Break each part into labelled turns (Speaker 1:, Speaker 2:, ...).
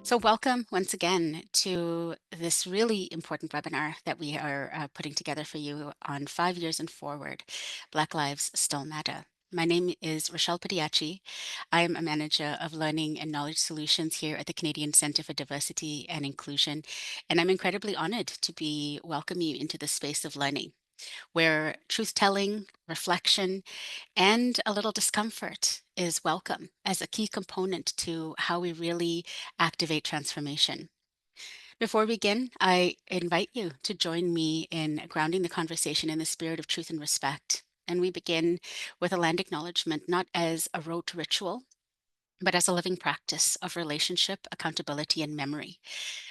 Speaker 1: So, welcome once again to this really important webinar that we are putting together for you on 5 years and forward. Black Lives Still Matter. My name is Rochelle Padiachi. I am a manager of learning and knowledge solutions here at the Canadian Centre for Diversity and Inclusion, and I'm incredibly honored to be welcoming you into the space of learning where truth telling, reflection, and a little discomfort is welcome as a key component to how we really activate transformation. Before we begin, I invite you to join me in grounding the conversation in the spirit of truth and respect. And we begin with a land acknowledgement, not as a rote ritual, but as a living practice of relationship, accountability, and memory.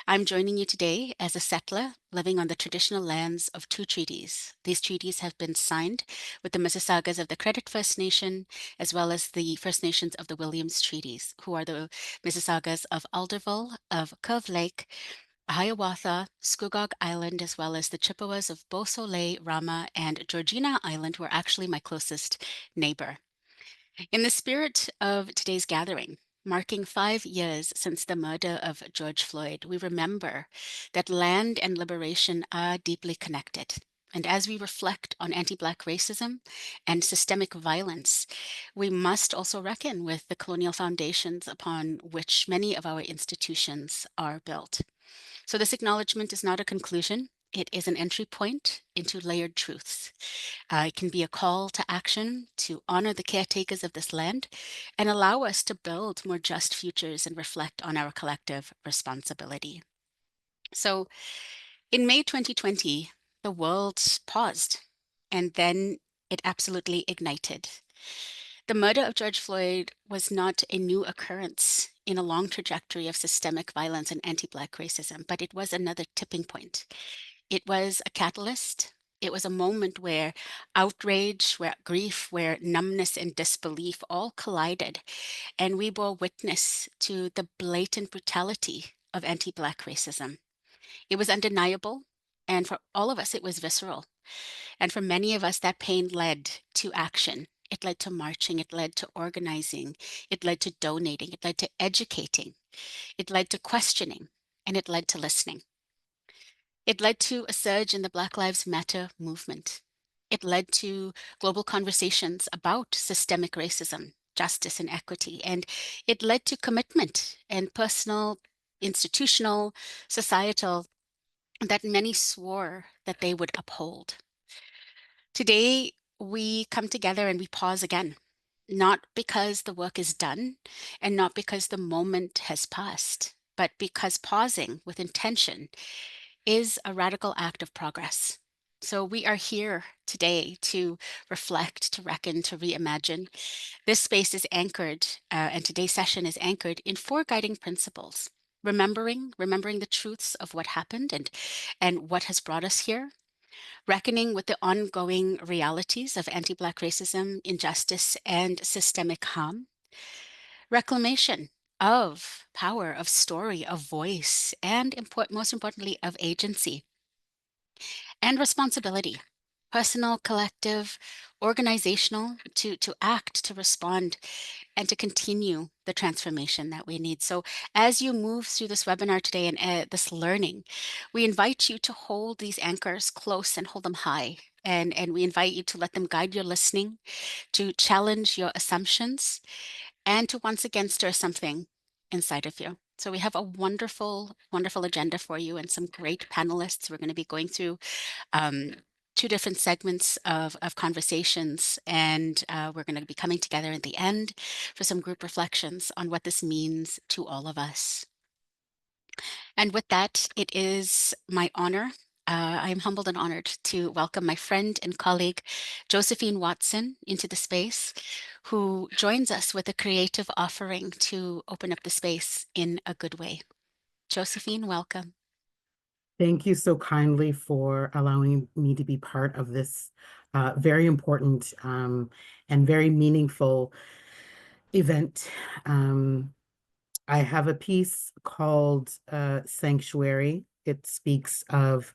Speaker 1: I'm joining you today as a settler living on the traditional lands of two treaties. These treaties have been signed with the Mississaugas of the Credit First Nation, as well as the First Nations of the Williams Treaties, who are the Mississaugas of Alderville, of Curve Lake, Hiawatha, Scugog Island, as well as the Chippewas of Beausoleil, Rama, and Georgina Island, who are actually my closest neighbor. In the spirit of today's gathering, marking 5 years since the murder of George Floyd, we remember that land and liberation are deeply connected. And as we reflect on anti Black racism and systemic violence, we must also reckon with the colonial foundations upon which many of our institutions are built. So, this acknowledgement is not a conclusion, it is an entry point into layered truths. It can be a call to action to honor the caretakers of this land and allow us to build more just futures and reflect on our collective responsibility. So, in May 2020, the world paused and then it absolutely ignited. The murder of George Floyd was not a new occurrence in a long trajectory of systemic violence and anti Black racism, but it was another tipping point. It was a catalyst. It was a moment where outrage, where grief, where numbness and disbelief all collided, and we bore witness to the blatant brutality of anti Black racism. It was undeniable, and for all of us, it was visceral. And for many of us, that pain led to action. It led to marching, it led to organizing, it led to donating, it led to educating, it led to questioning, and it led to listening. It led to a surge in the Black Lives Matter movement. It led to global conversations about systemic racism, justice, and equity. And it led to commitment and personal, institutional, societal that many swore that they would uphold. Today, we come together and we pause again, not because the work is done and not because the moment has passed, but because pausing with intention is a radical act of progress. So we are here today to reflect, to reckon, to reimagine. This space is anchored, and today's session is anchored in four guiding principles. Remembering the truths of what happened and what has brought us here, reckoning with the ongoing realities of anti-Black racism, injustice, and systemic harm, reclamation of power, of story, of voice, and most importantly, of agency and responsibility, personal, collective, organizational, to act, to respond, and to continue the transformation that we need. So as you move through this webinar today and this learning, we invite you to hold these anchors close and hold them high. And we invite you to let them guide your listening, to challenge your assumptions, and to once again stir something inside of you. So we have a wonderful, wonderful agenda for you and some great panelists. We're going to be going through um, two different segments of conversations, and we're going to be coming together at the end for some group reflections on what this means to all of us. And with that, it is my honor. I am humbled and honored to welcome my friend and colleague, Josephine Watson, into the space, who joins us with a creative offering to open up the space in a good way. Josephine, welcome.
Speaker 2: Thank you so kindly for allowing me to be part of this very important and very meaningful event. I have a piece called Sanctuary. It speaks of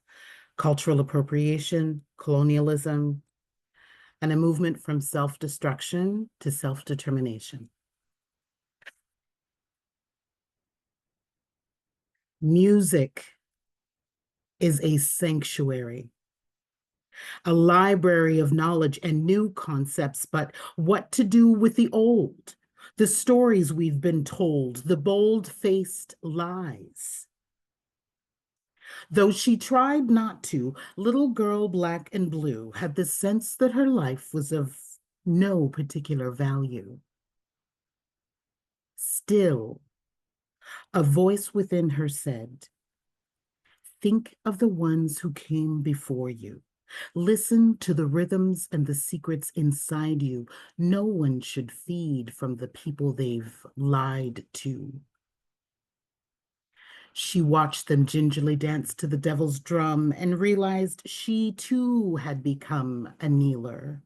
Speaker 2: cultural appropriation, colonialism, and a movement from self-destruction to self-determination. Music is a sanctuary, a library of knowledge and new concepts, but what to do with the old? The stories we've been told, the bold-faced lies. Though she tried not to, little girl Black and Blue had the sense that her life was of no particular value. Still, a voice within her said, think of the ones who came before you. Listen to the rhythms and the secrets inside you. No one should feed from the people they've lied to. She watched them gingerly dance to the devil's drum and realized she too had become a kneeler.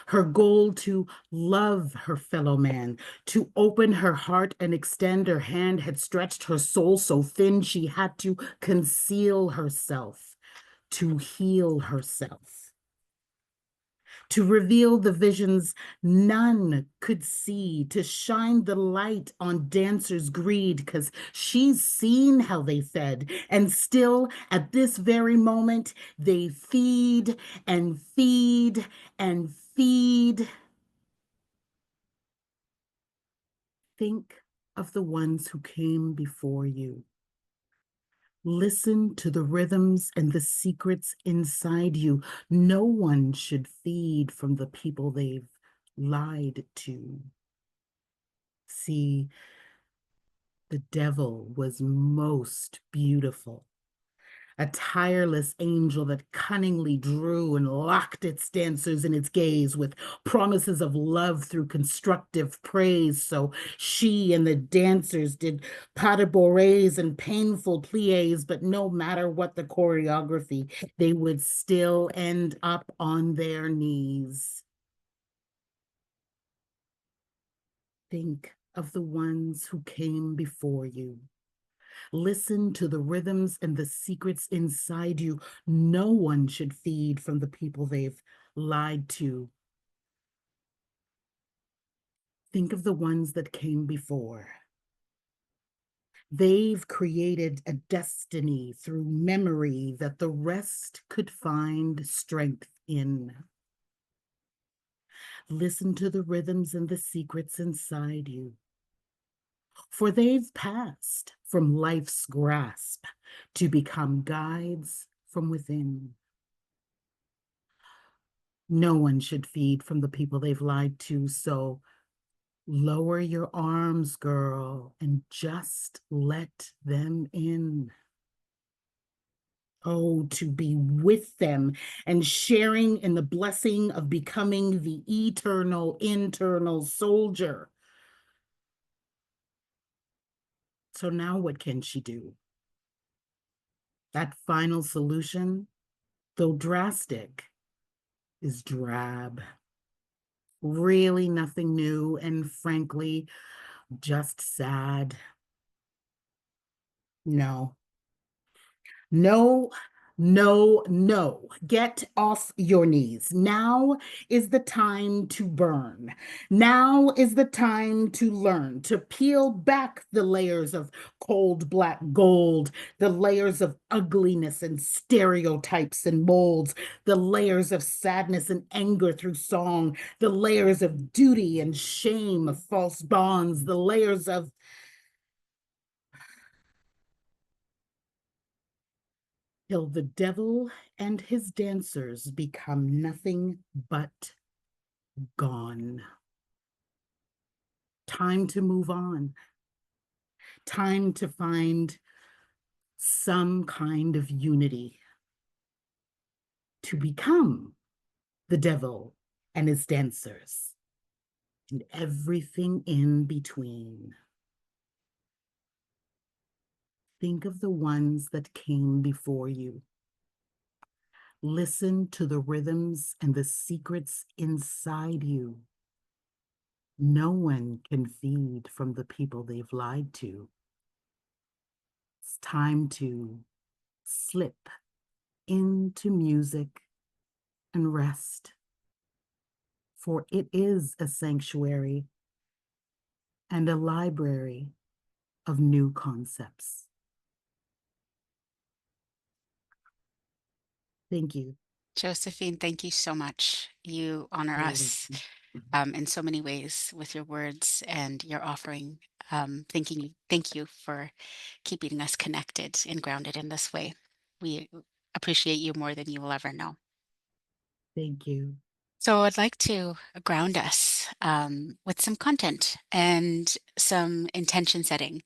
Speaker 2: Her goal to love her fellow man, to open her heart and extend her hand had stretched her soul so thin she had to conceal herself, to heal herself, to reveal the visions none could see, to shine the light on dancers' greed, because she's seen how they fed, and still at this very moment, they feed and feed and feed. Think of the ones who came before you. Listen to the rhythms and the secrets inside you. No one should feed from the people they've lied to. See, the devil was most beautiful, a tireless angel that cunningly drew and locked its dancers in its gaze with promises of love through constructive praise. So she and the dancers did pas de bourrées and painful pliés, but no matter what the choreography, they would still end up on their knees. Think of the ones who came before you. Listen to the rhythms and the secrets inside you. No one should feed from the people they've lied to. Think of the ones that came before. They've created a destiny through memory that the rest could find strength in. Listen to the rhythms and the secrets inside you, for they've passed from life's grasp to become guides from within. No one should feed from the people they've lied to, so lower your arms, girl, and just let them in. Oh, to be with them and sharing in the blessing of becoming the eternal internal soldier. So now what can she do? That final solution, though drastic, is drab. Really nothing new, and frankly, just sad. No, no, no, no. Get off your knees. Now is the time to burn. Now is the time to learn, to peel back the layers of cold black gold, the layers of ugliness and stereotypes and molds, the layers of sadness and anger through song, the layers of duty and shame of false bonds, the layers of till the devil and his dancers become nothing but gone. Time to move on. Time to find some kind of unity, to become the devil and his dancers and everything in between. Think of the ones that came before you. Listen to the rhythms and the secrets inside you. No one can feed from the people they've lied to. It's time to slip into music and rest, for it is a sanctuary and a library of new concepts. Thank you.
Speaker 1: Josephine, thank you so much. You honor
Speaker 2: You're
Speaker 1: us
Speaker 2: welcome.
Speaker 1: in so many ways with your words and your offering. Thank you for keeping us connected and grounded in this way. We appreciate you more than you will ever know.
Speaker 2: Thank you.
Speaker 1: So I'd like to ground us with some content and some intention setting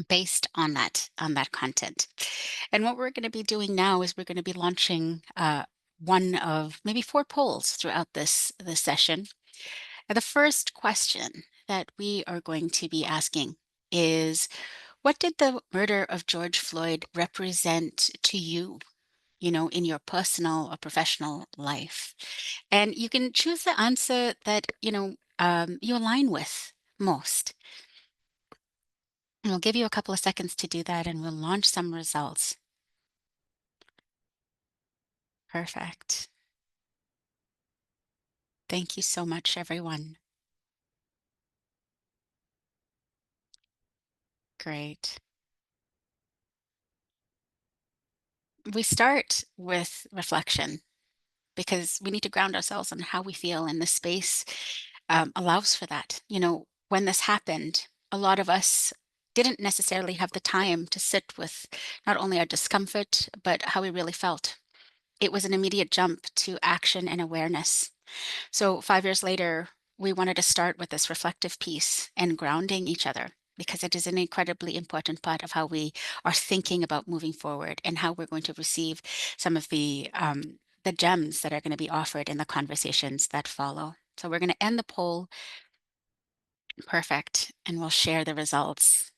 Speaker 1: based on that content. And what we're going to be doing now is we're going to be launching one of maybe four polls throughout this session. And the first question that we are going to be asking is, what did the murder of George Floyd represent to you? You know, in your personal or professional life. And you can choose the answer that, you align with most. And we'll give you a couple of seconds to do that and we'll launch some results. Perfect. Thank you so much, everyone. Great. We start with reflection because we need to ground ourselves on how we feel, and the space allows for that. You know, when this happened, a lot of us didn't necessarily have the time to sit with not only our discomfort, but how we really felt. It was an immediate jump to action and awareness. So 5 years later, we wanted to start with this reflective piece and grounding each other because it is an incredibly important part of how we are thinking about moving forward and how we're going to receive some of the gems that are going to be offered in the conversations that follow. So we're going to end the poll. Perfect. And we'll share the results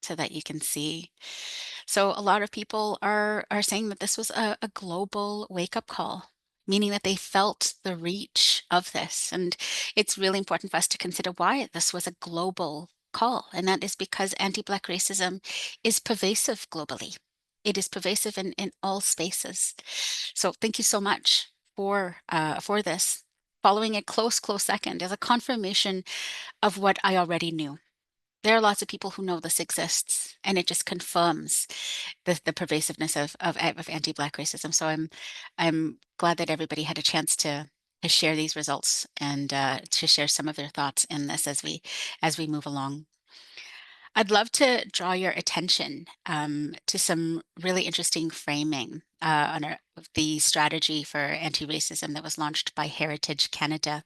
Speaker 1: so that you can see. So a lot of people are saying that this was a global wake-up call, meaning that they felt the reach of this. And it's really important for us to consider why this was a global call. And that is because anti-Black racism is pervasive globally. It is pervasive in all spaces. So thank you so much for this. Following a close second is a confirmation of what I already knew. There are lots of people who know this exists, and it just confirms the pervasiveness of anti-Black racism. So I'm glad that everybody had a chance to share these results and to share some of their thoughts in this as we move along. I'd love to draw your attention to some really interesting framing the strategy for anti-racism that was launched by Heritage Canada,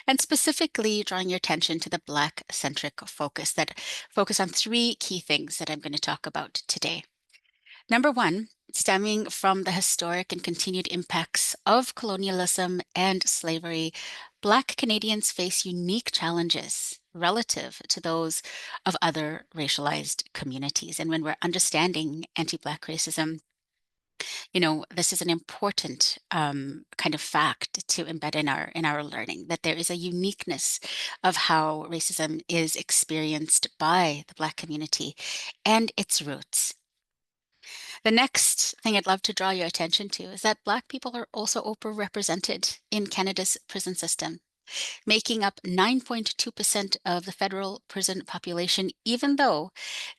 Speaker 1: and specifically drawing your attention to the Black-centric focus that focus on three key things that I'm going to talk about today. Number one, stemming from the historic and continued impacts of colonialism and slavery, Black Canadians face unique challenges relative to those of other racialized communities. And when we're understanding anti-Black racism, you know, this is an important kind of fact to embed in our learning, that there is a uniqueness of how racism is experienced by the Black community and its roots. The next thing I'd love to draw your attention to is that Black people are also overrepresented in Canada's prison system, making up 9.2% of the federal prison population, even though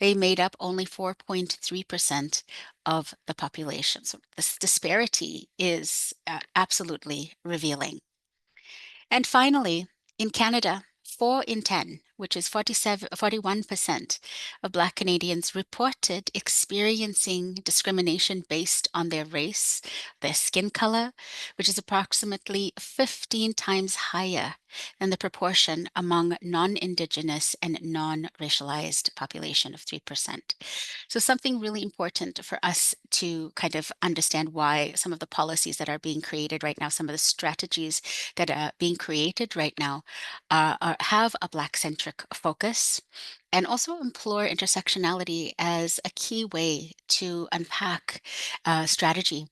Speaker 1: they made up only 4.3% of the population. So this disparity is absolutely revealing. And finally, in Canada, 4 in 10, which is 41% of Black Canadians reported experiencing discrimination based on their race, their skin color, which is approximately 15 times higher than the proportion among non-Indigenous and non-racialized population of 3%. So something really important for us to kind of understand why some of the policies that are being created right now, some of the strategies that are being created right now have a Black-centric focus and also employ intersectionality as a key way to unpack strategy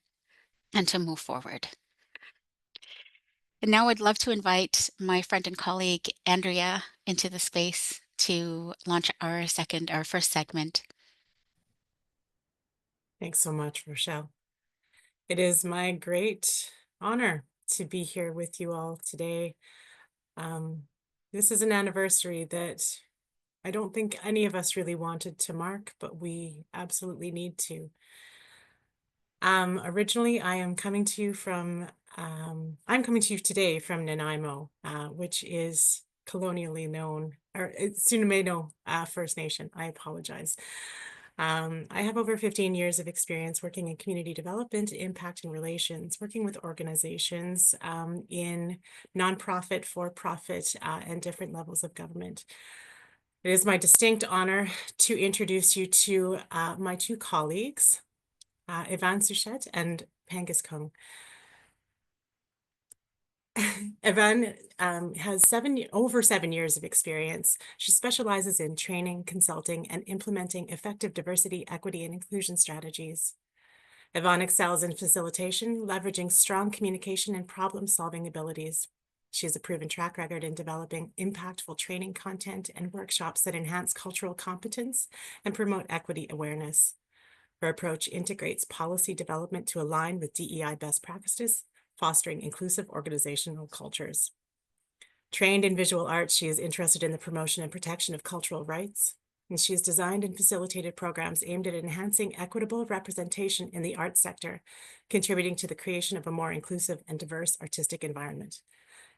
Speaker 1: and to move forward. And now I'd love to invite my friend and colleague, Andrea, into the space to launch our first segment.
Speaker 3: Thanks so much, Rochelle. It is my great honor to be here with you all today. This is an anniversary that I don't think any of us really wanted to mark, but we absolutely need to. Originally, I am coming to you from, I'm coming to you today from Nanaimo, which is colonially known, or it's Sunamano First Nation. I apologize. I have over 15 years of experience working in community development, impact and relations, working with organizations in nonprofit, for-profit, and different levels of government. It is my distinct honor to introduce you to my two colleagues, Evan Suchet and Pangus Kung. Evan has over 7 years of experience. She specializes in training, consulting, and implementing effective diversity, equity, and inclusion strategies. Evan excels in facilitation, leveraging strong communication and problem-solving abilities. She has a proven track record in developing impactful training content and workshops that enhance cultural competence and promote equity awareness. Her approach integrates policy development to align with DEI best practices, fostering inclusive organizational cultures. Trained in visual arts, she is interested in the promotion and protection of cultural rights, and she has designed and facilitated programs aimed at enhancing equitable representation in the arts sector, contributing to the creation of a more inclusive and diverse artistic environment.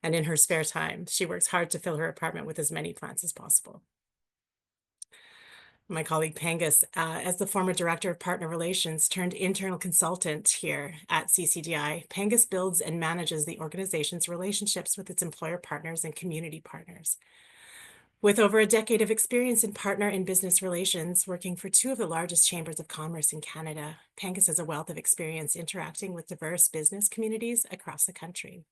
Speaker 3: And in her spare time, she works hard to fill her apartment with as many plants as possible. My colleague Pangus, as the former director of partner relations turned internal consultant here at CCDI, Pangus builds and manages the organization's relationships with its employer partners and community partners. With over a decade of experience in partner and business relations, working for two of the largest chambers of commerce in Canada, Pangus has a wealth of experience interacting with diverse business communities across the country.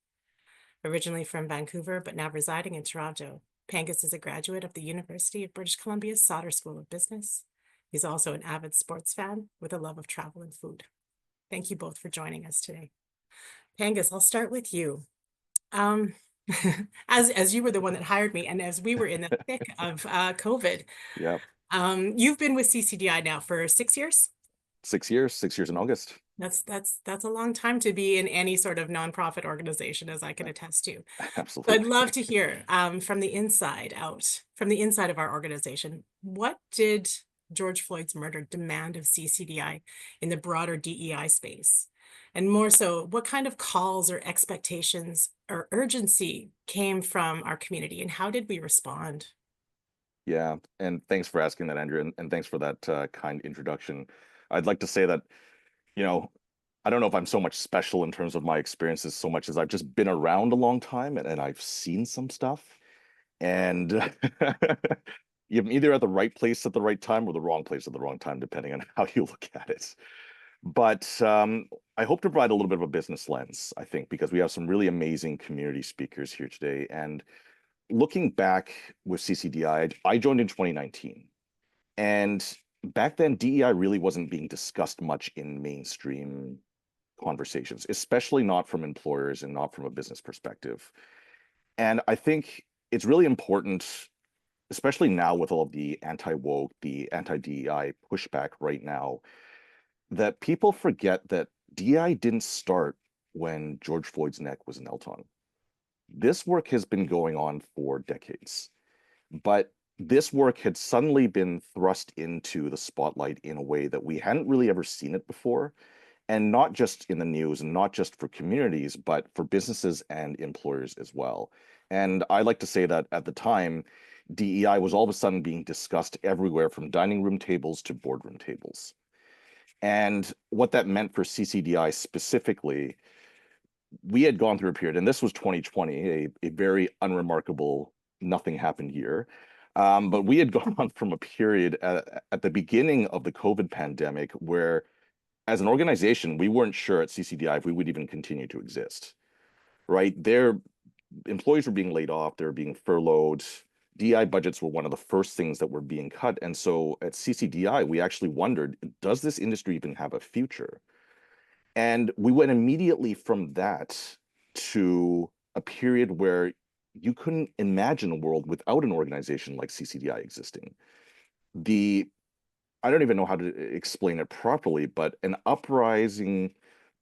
Speaker 3: Originally from Vancouver, but now residing in Toronto, Pangus is a graduate of the University of British Columbia's Sauder School of Business. He's also an avid sports fan with a love of travel and food. Thank you both for joining us today. Pangus, I'll start with you. As you were the one that hired me, and as we were in the thick of COVID,
Speaker 4: Yeah,
Speaker 3: you've been with CCDI now for 6 years?
Speaker 4: 6 years, 6 years in August.
Speaker 3: That's a long time to be in any sort of nonprofit organization, as I can attest to. So
Speaker 4: Absolutely.
Speaker 3: I'd love to hear from the inside out, from the inside of our organization, what did George Floyd's murder demand of CCDI in the broader DEI space? And more so, what kind of calls or expectations or urgency came from our community, and how did we respond?
Speaker 4: Yeah, and thanks for asking that, Andrew, and thanks for that kind introduction. I'd like to say that, I don't know if I'm so much special in terms of my experiences so much as I've just been around a long time and I've seen some stuff. And you're either at the right place at the right time or the wrong place at the wrong time, depending on how you look at it. But I hope to provide a little bit of a business lens, I think, because we have some really amazing community speakers here today. And looking back with CCDI, I joined in 2019. And back then, DEI really wasn't being discussed much in mainstream conversations, especially not from employers and not from a business perspective. And I think it's really important, especially now with all of the anti-woke, the anti-DEI pushback right now, that people forget that DEI didn't start when George Floyd's neck was knelt on. This work has been going on for decades, but this work had suddenly been thrust into the spotlight in a way that we hadn't really ever seen it before. And not just in the news and not just for communities, but for businesses and employers as well. And I like to say that at the time, DEI was all of a sudden being discussed everywhere from dining room tables to boardroom tables. And what that meant for CCDI specifically, we had gone through a period, and this was 2020, a very unremarkable, nothing happened year. But we had gone from a period at the beginning of the COVID pandemic where as an organization, we weren't sure at CCDI if we would even continue to exist, right? Their employees were being laid off, they were being furloughed. DI budgets were one of the first things that were being cut. And so at CCDI, we actually wondered, does this industry even have a future? And we went immediately from that to a period where you couldn't imagine a world without an organization like CCDI existing. I don't even know how to explain it properly, but an uprising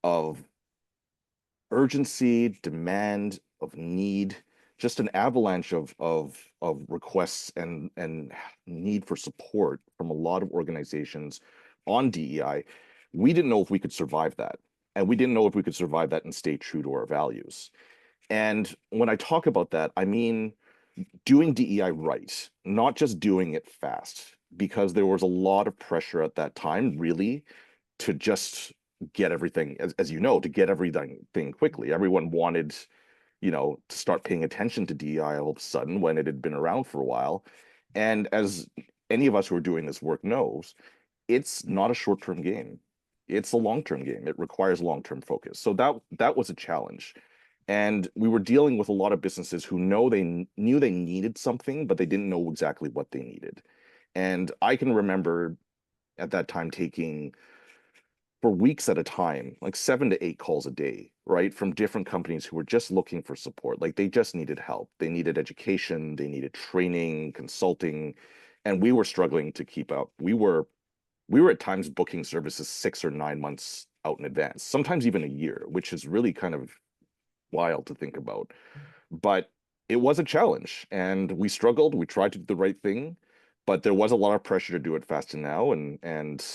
Speaker 4: of urgency, demand, of need, just an avalanche of requests and need for support from a lot of organizations on DEI, we didn't know if we could survive that. And we didn't know if we could survive that and stay true to our values. And when I talk about that, I mean doing DEI right, not just doing it fast, because there was a lot of pressure at that time, really, to just get everything, as you know, to get everything quickly. Everyone wanted, to start paying attention to DEI all of a sudden when it had been around for a while. And as any of us who are doing this work knows, it's not a short-term game. It's a long-term game. It requires long-term focus. So that was a challenge. And we were dealing with a lot of businesses who knew they needed something, but they didn't know exactly what they needed. And I can remember at that time taking, for weeks at a time, like 7 to 8 calls a day, right? From different companies who were just looking for support. Like they just needed help. They needed education, they needed training, consulting, and we were struggling to keep up. We were at times booking services 6 or 9 months out in advance, sometimes even a year, which is really kind of wild to think about. But it was a challenge and we struggled. We tried to do the right thing, but there was a lot of pressure to do it fast and now. And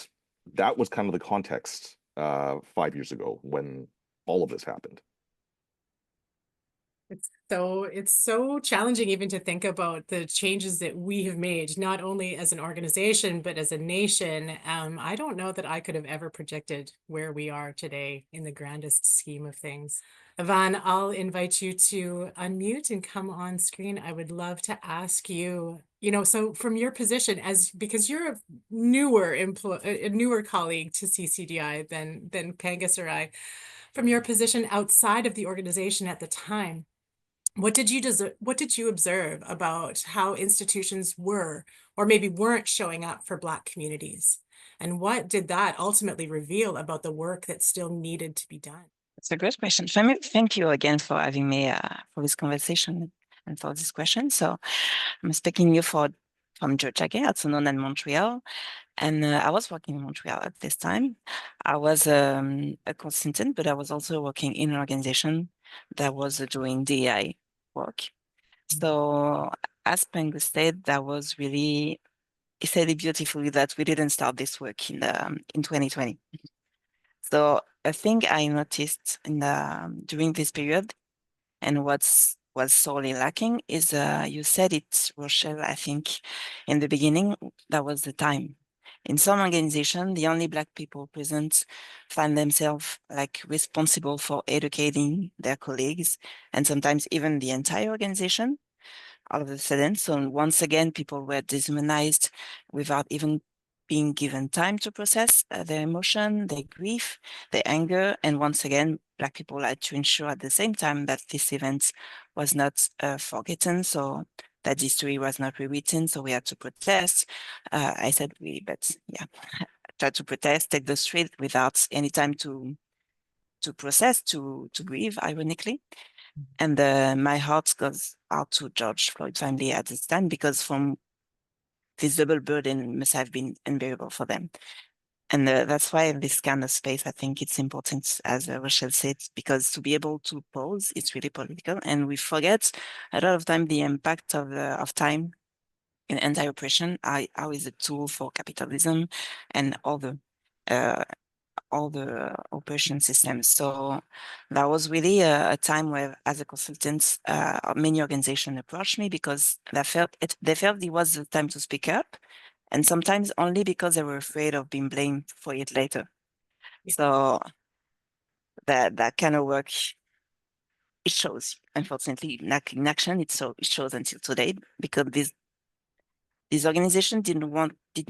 Speaker 4: that was kind of the context 5 years ago when all of this happened.
Speaker 3: It's so challenging even to think about the changes that we have made, not only as an organization, but as a nation. I don't know that I could have ever predicted where we are today in the grandest scheme of things. Yvonne, I'll invite you to unmute and come on screen. I would love to ask you, so from your position because you're a newer colleague to CCDI than Pangus or I, from your position outside of the organization at the time, what did you observe about how institutions were or maybe weren't showing up for Black communities? And what did that ultimately reveal about the work that still needed to be done?
Speaker 5: That's a great question. Thank you again for having me for this conversation and for this question. So I'm speaking you from Georgia, also known as Montreal. And I was working in Montreal at this time. I was a consultant, but I was also working in an organization that was doing DEI work. So as Pangus said, he said it beautifully that we didn't start this work in 2020. So a thing I noticed during this period and was sorely lacking is you said it, Rochelle, I think in the beginning, that was the time. In some organizations, the only Black people present find themselves like responsible for educating their colleagues and sometimes even the entire organization all of a sudden. So once again, people were dehumanized without even being given time to process their emotion, their grief, their anger. And once again, Black people had to ensure at the same time that this event was not forgotten. So that history was not rewritten. So we had to protest. I said we, but yeah, try to protest, take the street without any time to process, to grieve, ironically. And my heart goes out to George Floyd family at this time because from this double burden must have been unbearable for them. And that's why in this kind of space, I think it's important, as Rochelle said, because to be able to pause, it's really political. And we forget a lot of time the impact of time in anti-oppression, how is a tool for capitalism and all the oppression systems. So that was really a time where, as a consultant, many organizations approached me because they felt it was the time to speak up, and sometimes only because they were afraid of being blamed for it later.
Speaker 3: Yeah.
Speaker 5: So that kind of work, it shows, unfortunately, in action, it shows until today because this organization did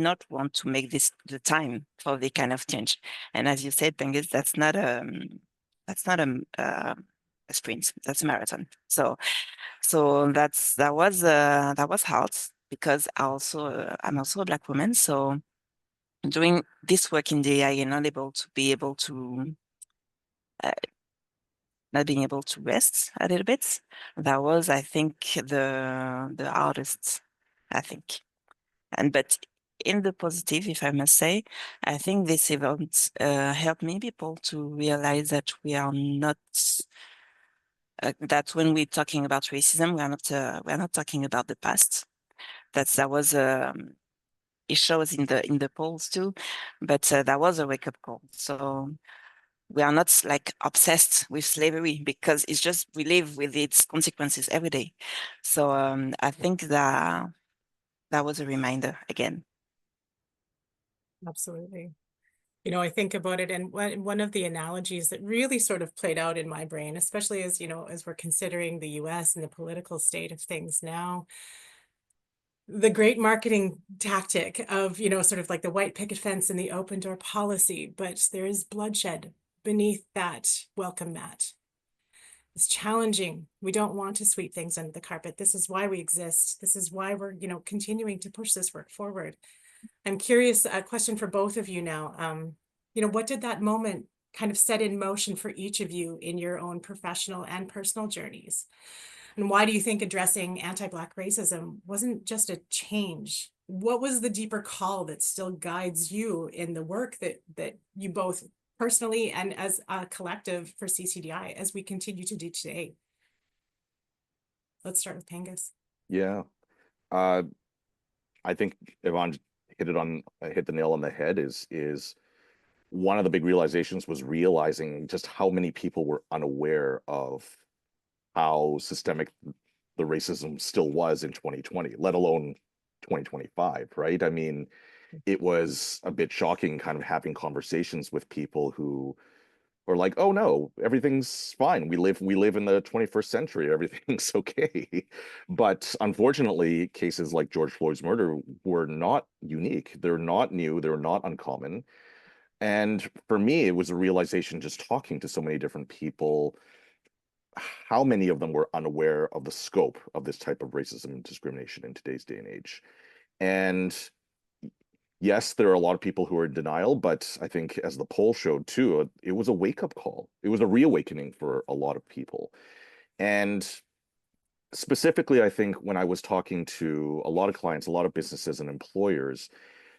Speaker 5: not want to make this the time for the kind of change. And as you said, Pangus, that's not a sprint, that's a marathon. So that was hard because I'm also a Black woman. So doing this work in DEI and not being able to rest a little bit, that was, I think, the hardest, I think. But in the positive, if I must say, I think this event helped me people to realize that we are not that when we're talking about racism, we are not talking about the past. That was it shows in the polls too. But that was a wake-up call. So we are not like obsessed with slavery because it's just we live with its consequences every day. So I think that was a reminder again.
Speaker 3: Absolutely. You know, I think about it, and one of the analogies that really sort of played out in my brain, especially as, you know, as we're considering the US and the political state of things now, the great marketing tactic of, you know, sort of like the white picket fence and the open door policy, but there is bloodshed beneath that welcome mat. It's challenging. We don't want to sweep things under the carpet. This is why we exist. This is why we're, you know, continuing to push this work forward. I'm curious, a question for both of you now. You know, what did that moment kind of set in motion for each of you in your own professional and personal journeys? And why do you think addressing anti-Black racism wasn't just a change? What was the deeper call that still guides you in the work that you both personally and as a collective for CCDI as we continue to do today? Let's start with Pangus.
Speaker 4: Yeah. I think Yvonne hit the nail on the head. Is one of the big realizations was realizing just how many people were unaware of how systemic the racism still was in 2020, let alone 2025, right? I mean, it was a bit shocking kind of having conversations with people who are like, oh no, everything's fine. We live in the 21st century, everything's okay. But unfortunately, cases like George Floyd's murder were not unique. They're not new, they're not uncommon. And for me, it was a realization just talking to so many different people, how many of them were unaware of the scope of this type of racism and discrimination in today's day and age. And yes, there are a lot of people who are in denial, but I think as the poll showed too, it was a wake-up call. It was a reawakening for a lot of people. And specifically, I think when I was talking to a lot of clients, a lot of businesses and employers,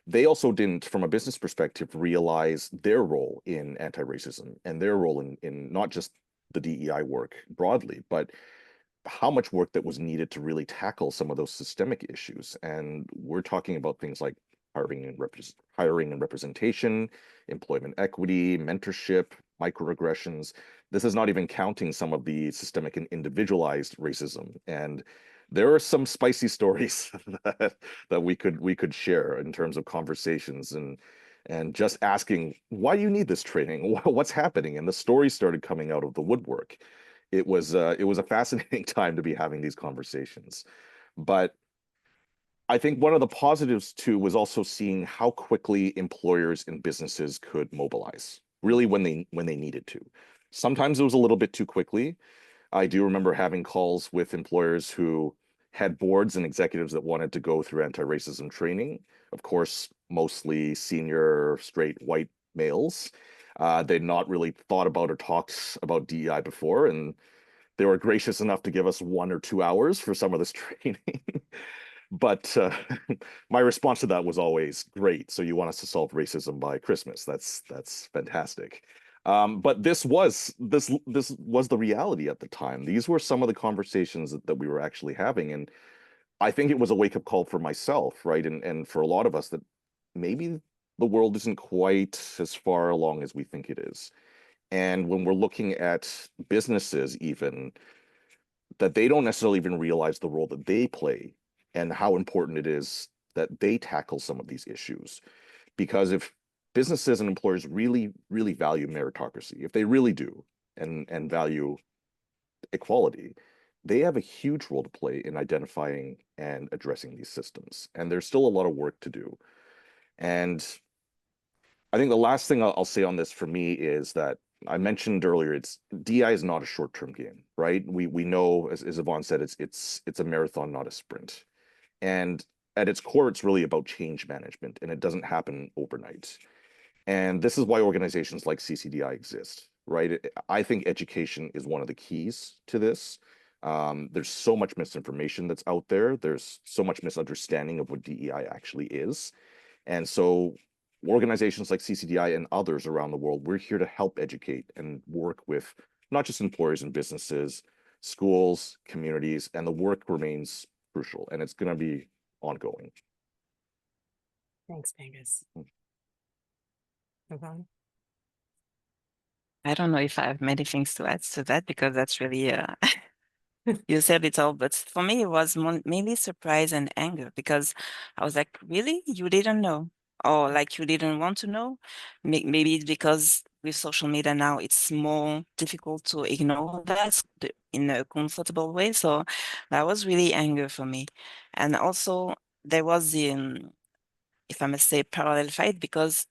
Speaker 4: they also didn't, from a business perspective, realize their role in anti-racism and their role in not just the DEI work broadly, but how much work that was needed to really tackle some of those systemic issues. And we're talking about things like hiring and representation, employment equity, mentorship, microaggressions. This is not even counting some of the systemic and individualized racism. And there are some spicy stories that we could share in terms of conversations and just asking, why do you need this training? What's happening? And the stories started coming out of the woodwork. It was a fascinating time to be having these conversations. But I think one of the positives too was also seeing how quickly employers and businesses could mobilize, really when they needed to. Sometimes it was a little bit too quickly. I do remember having calls with employers who had boards and executives that wanted to go through anti-racism training. Of course, mostly senior straight white males. They'd not really thought about or talked about DEI before, and they were gracious enough to give us 1 or 2 hours for some of this training. But my response to that was always, great. So you want us to solve racism by Christmas? That's fantastic. But this was the reality at the time. These were some of the conversations that we were actually having, and I think it was a wake-up call for myself, right? And for a lot of us that maybe the world isn't quite as far along as we think it is. And when we're looking at businesses, even that they don't necessarily even realize the role that they play and how important it is that they tackle some of these issues. Because if businesses and employers really, really value meritocracy, if they really do, and value equality, they have a huge role to play in identifying and addressing these systems. And there's still a lot of work to do. And I think the last thing I'll say on this for me is that I mentioned earlier, DI is not a short-term game, right? We know, as Yvonne said, it's a marathon, not a sprint. And at its core, it's really about change management, and it doesn't happen overnight. And this is why organizations like CCDI exist, right? I think education is one of the keys to this. There's so much misinformation that's out there. There's so much misunderstanding of what DEI actually is. And so organizations like CCDI and others around the world, we're here to help educate and work with not just employers and businesses, schools, communities, and the work remains crucial, and it's going to be ongoing.
Speaker 3: Thanks, Angus. Yvonne?
Speaker 5: I don't know if I have many things to add to that because that's really you said it all, but for me it was mainly surprise and anger because I was like, really? You didn't know? Or like you didn't want to know? Maybe it's because with social media now it's more difficult to ignore that in a comfortable way. So that was really anger for me. And also there was the, if I must say, parallel fight because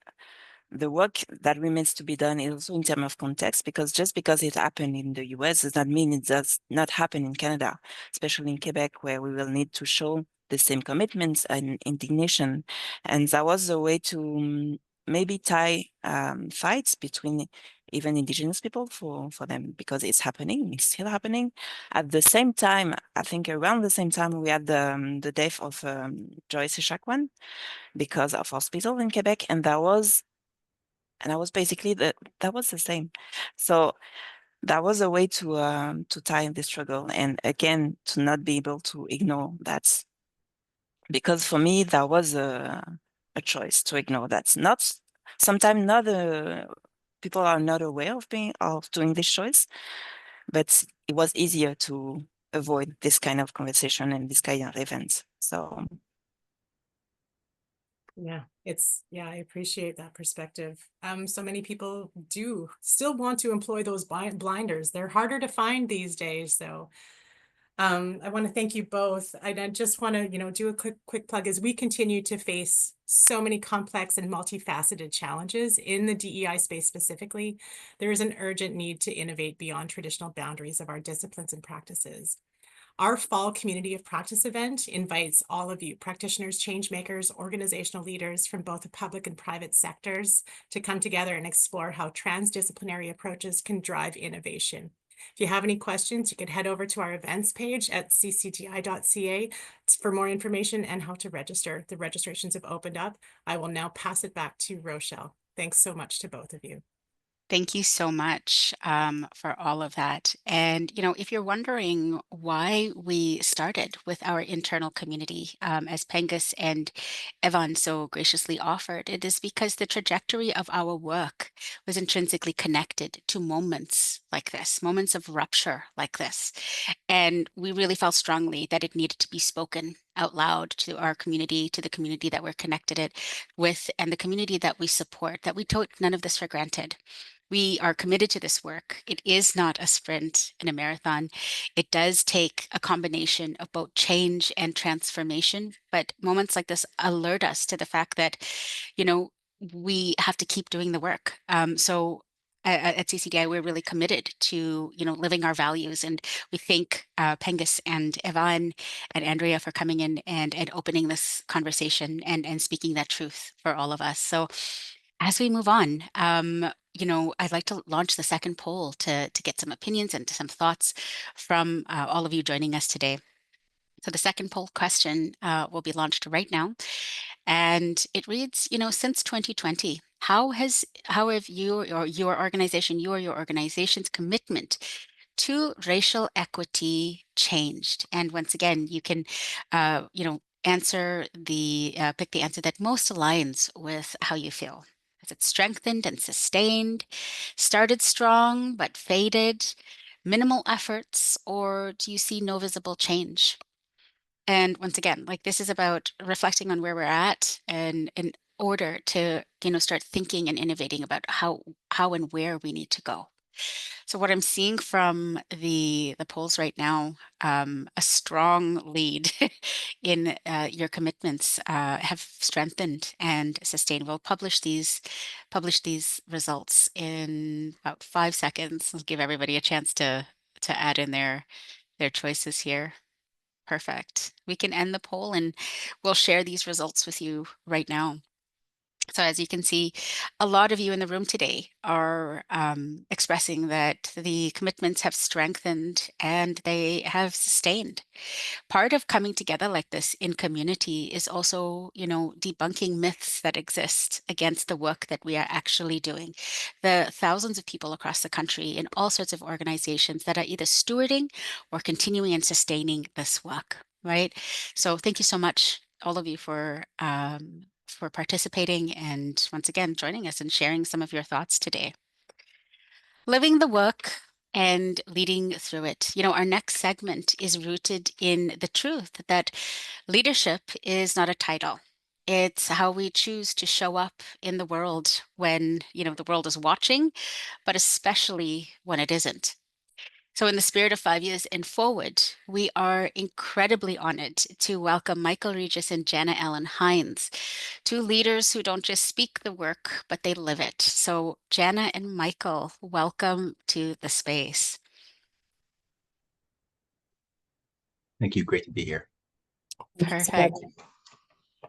Speaker 5: the work that remains to be done is also in terms of context, because just because it happened in the US does not mean it does not happen in Canada, especially in Quebec, where we will need to show the same commitments and indignation. And that was a way to maybe tie fights between even Indigenous people for them, because it's happening, it's still happening. At the same time, I think around the same time, we had the death of Joyce Echaquan because of hospital in Quebec, and that was basically that was the same. So that was a way to tie in the struggle, and again to not be able to ignore that, because for me that was a choice to ignore that. Not sometimes not people are not aware of doing this choice, but it was easier to avoid this kind of conversation and this kind of events. So
Speaker 3: Yeah, I appreciate that perspective. So many people do still want to employ those blinders. They're harder to find these days, so I want to thank you both. I just want to, do a quick plug as we continue to face so many complex and multifaceted challenges in the DEI space specifically. There is an urgent need to innovate beyond traditional boundaries of our disciplines and practices. Our fall Community of Practice event invites all of you, practitioners, change makers, organizational leaders from both the public and private sectors, to come together and explore how transdisciplinary approaches can drive innovation. If you have any questions, you can head over to our events page at ccdi.ca for more information and how to register. The registrations have opened up. I will now pass it back to Rochelle. Thanks so much to both of you.
Speaker 1: Thank you so much for all of that. And, if you're wondering why we started with our internal community, as Pengus and Evan so graciously offered, it is because the trajectory of our work was intrinsically connected to moments like this, moments of rupture like this. And we really felt strongly that it needed to be spoken out loud to our community, to the community that we're connected with, and the community that we support, that we took none of this for granted. We are committed to this work. It is not a sprint and a marathon. It does take a combination of both change and transformation, but moments like this alert us to the fact that, we have to keep doing the work. So at CCDI, we're really committed to, living our values. And we thank Pengus and Evan and Andrea for coming in and opening this conversation and speaking that truth for all of us. So as we move on, I'd like to launch the second poll to get some opinions and some thoughts from all of you joining us today. So the second poll question will be launched right now, and it reads, since 2020, how have you or your organization's commitment to racial equity changed? And once again, you can, answer pick the answer that most aligns with how you feel. Has it strengthened and sustained, started strong but faded, minimal efforts, or do you see no visible change? And once again, like, this is about reflecting on where we're at and in order to, start thinking and innovating about how and where we need to go. So what I'm seeing from the polls right now, a strong lead in your commitments have strengthened and sustained. We'll publish these results in about 5 seconds. I'll give everybody a chance to add in their choices here. Perfect. We can end the poll and we'll share these results with you right now. So as you can see, a lot of you in the room today are expressing that the commitments have strengthened and they have sustained. Part of coming together like this in community is also, debunking myths that exist against the work that we are actually doing. The thousands of people across the country in all sorts of organizations that are either stewarding or continuing and sustaining this work, right? So thank you so much, all of you, for for participating and once again joining us and sharing some of your thoughts today. Living the work and leading through it. Our next segment is rooted in the truth that leadership is not a title. It's how we choose to show up in the world when, the world is watching, but especially when it isn't. So, in the spirit of 5 years and forward, we are incredibly honored to welcome Michael Regis and Jana Ellen Hines, two leaders who don't just speak the work, but they live it. So, Jana and Michael, welcome to the space.
Speaker 6: Thank you. Great to be here.
Speaker 1: Perfect.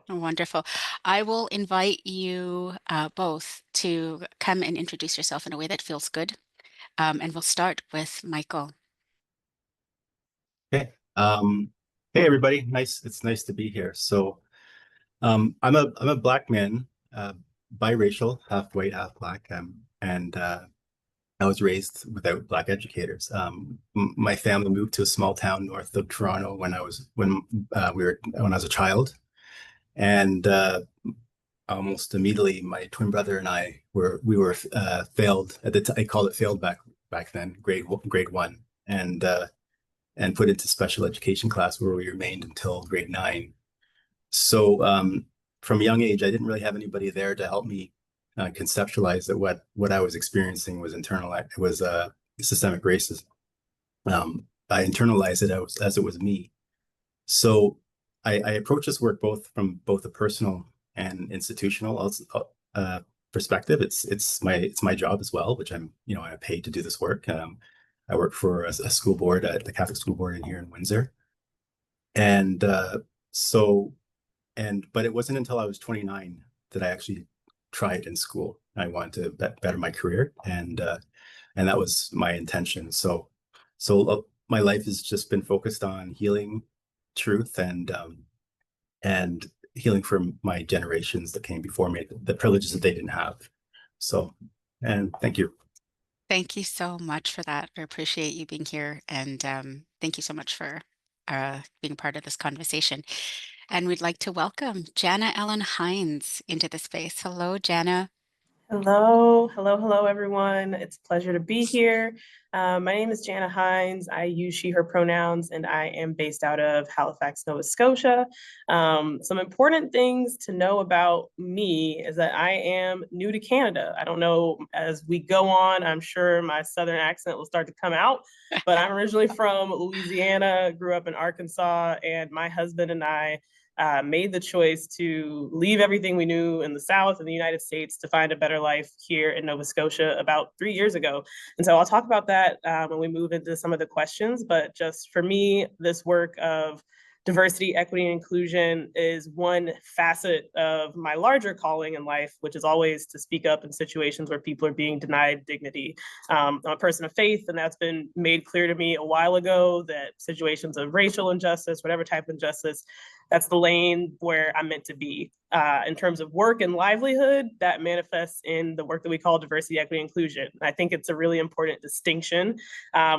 Speaker 1: Wonderful. I will invite you both to come and introduce yourself in a way that feels good. And we'll start with Michael.
Speaker 6: Okay. Hey everybody. It's nice to be here. So I'm a black man, biracial, half white, half black. And I was raised without black educators. My family moved to a small town north of Toronto when I was a child. And almost immediately, my twin brother and I were failed at I called it failed back then, grade one, and put into special education class where we remained until grade 9. So from a young age, I didn't really have anybody there to help me conceptualize that what I was experiencing was systemic racism. I internalized it as it was me. So I approach this work from both a personal and institutional perspective. It's my job as well, which I'm paid to do this work. I work for a school board at the Catholic School Board here in Windsor, and but it wasn't until I was 29 that I actually tried in school. I wanted to better my career, and that was my intention. So my life has just been focused on healing truth and healing from my generations that came before me, the privileges that they didn't have. So, and thank you.
Speaker 1: Thank you so much for that. I appreciate you being here, and thank you so much for being part of this conversation. And we'd like to welcome Jana Ellen Hines into the space. Hello, Jana.
Speaker 7: Hello, everyone. It's a pleasure to be here. My name is Jana Hines. I use she, her pronouns, and I am based out of Halifax, Nova Scotia. Some important things to know about me is that I am new to Canada. I don't know, as we go on, I'm sure my Southern accent will start to come out, but I'm originally from Louisiana, grew up in Arkansas, and my husband and I made the choice to leave everything we knew in the South in the United States to find a better life here in Nova Scotia about 3 years ago. And so I'll talk about that when we move into some of the questions. But just for me, this work of diversity, equity, and inclusion is one facet of my larger calling in life, which is always to speak up in situations where people are being denied dignity. I'm a person of faith, and that's been made clear to me a while ago that situations of racial injustice, whatever type of injustice, that's the lane where I'm meant to be. In terms of work and livelihood, that manifests in the work that we call diversity, equity, inclusion. I think it's a really important distinction,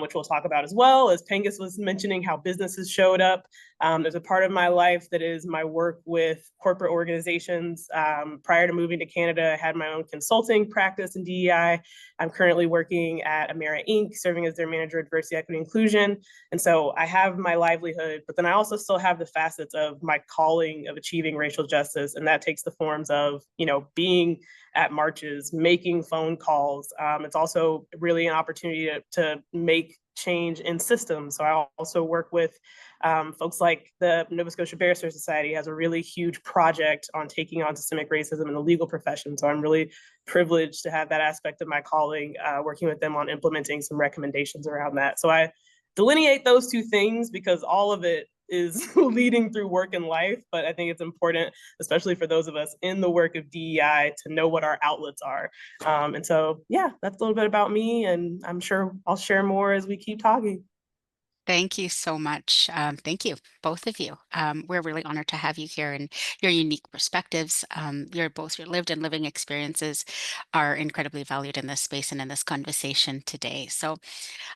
Speaker 7: which we'll talk about as well. As Pengus was mentioning how businesses showed up, there's a part of my life that is my work with corporate organizations. Prior to moving to Canada, I had my own consulting practice in DEI. I'm currently working at Amera Inc., serving as their manager of diversity, equity, inclusion. And so I have my livelihood, but then I also still have the facets of my calling of achieving racial justice. And that takes the forms of, being at marches, making phone calls. It's also really an opportunity to make change in systems. So I also work with folks like the Nova Scotia Barrister Society has a really huge project on taking on systemic racism in the legal profession. So I'm really privileged to have that aspect of my calling, working with them on implementing some recommendations around that. So I delineate those two things because all of it is leading through work and life. But I think it's important, especially for those of us in the work of DEI, to know what our outlets are. And so, yeah, that's a little bit about me. And I'm sure I'll share more as we keep talking.
Speaker 1: Thank you so much. Thank you, both of you. We're really honored to have you here, and your unique perspectives, your lived and living experiences are incredibly valued in this space and in this conversation today. So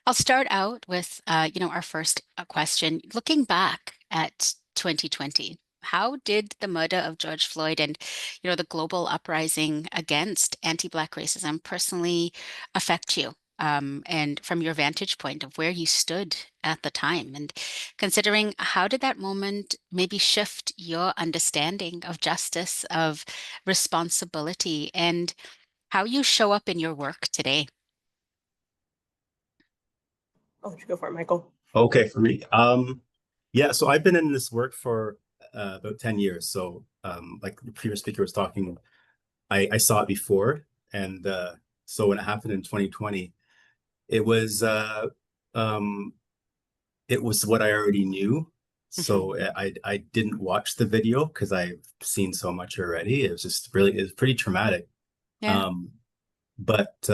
Speaker 1: I'll start out with, our first question. Looking back at 2020, How did the murder of George Floyd and, the global uprising against anti-Black racism personally affect you? And from your vantage point of where you stood at the time, and considering how did that moment maybe shift your understanding of justice, of responsibility, and how you show up in your work today?
Speaker 7: I'll let you go for it, Michael.
Speaker 6: Okay, for me. Yeah, so I've been in this work for about 10 years. So like the previous speaker was talking, I saw it before. And so when it happened in 2020, it was what I already knew. So I didn't watch the video because I've seen so much already. It was pretty traumatic.
Speaker 1: Yeah.
Speaker 6: But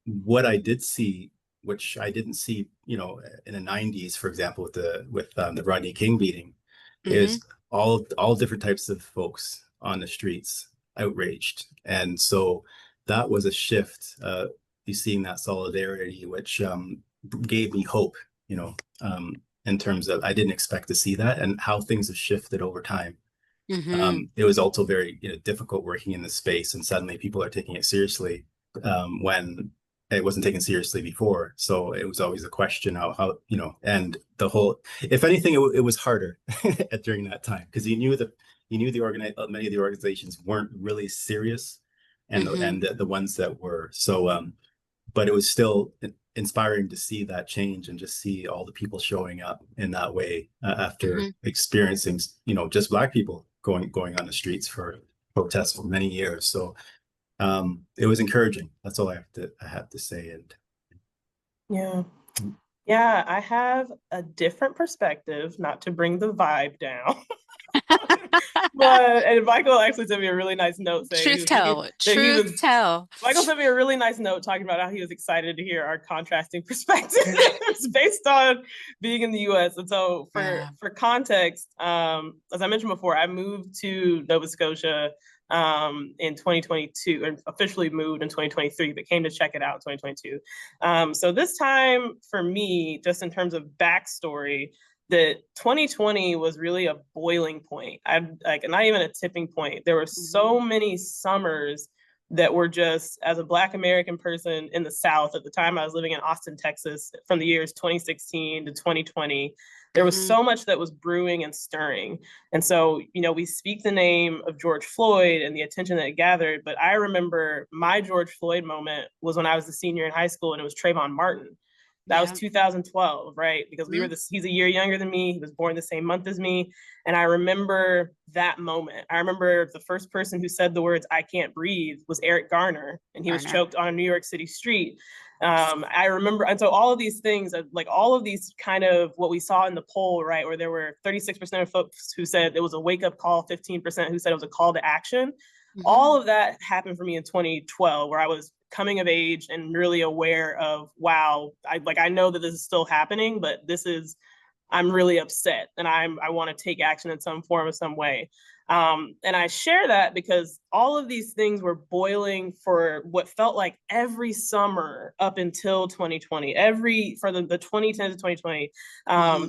Speaker 6: what I did see, which I didn't see, in the 90s, for example, with the Rodney King beating, is all different types of folks on the streets outraged. And so that was a shift, you seeing that solidarity, which gave me hope, in terms of I didn't expect to see that and how things have shifted over time. It was also very difficult working in this space, and suddenly people are taking it seriously when it wasn't taken seriously before. So it was always a question how and the whole, if anything, it was harder during that time because many of the organizations weren't really serious, and the ones that were. So but it was still inspiring to see that change and just see all the people showing up in that way after experiencing just Black people going on the streets for protests for many years. So it was encouraging. That's all I have to say. And
Speaker 7: yeah, I have a different perspective, not to bring the vibe down. And Michael actually sent me a really nice note saying
Speaker 1: Truth tell.
Speaker 7: Michael sent me a really nice note talking about how he was excited to hear our contrasting perspectives based on being in the US. And so for context, as I mentioned before, I moved to Nova Scotia in 2022, and officially moved in 2023, but came to check it out in 2022. So this time for me, just in terms of backstory, that 2020 was really a boiling point. Not even a tipping point. There were so many summers that were just, as a Black American person in the South at the time, I was living in Austin, Texas, from the years 2016 to 2020. There was so much that was brewing and stirring. And so, we speak the name of George Floyd and the attention that it gathered, but I remember my George Floyd moment was when I was a senior in high school, and it was Trayvon Martin. That was 2012, right? Because he's a year younger than me. He was born the same month as me. And I remember that moment. I remember the first person who said the words, "I can't breathe," was Eric Garner, and he was choked on a New York City street. I remember, and so all of these things, like all of these kind of what we saw in the poll, right, where there were 36% of folks who said it was a wake-up call, 15% who said it was a call to action. All of that happened for me in 2012, where I was coming of age and really aware of, wow, I know that this is still happening, but I'm really upset, and I want to take action in some form or some way. And I share that because all of these things were boiling for what felt like every summer up until 2020. For the 2010 to 2020,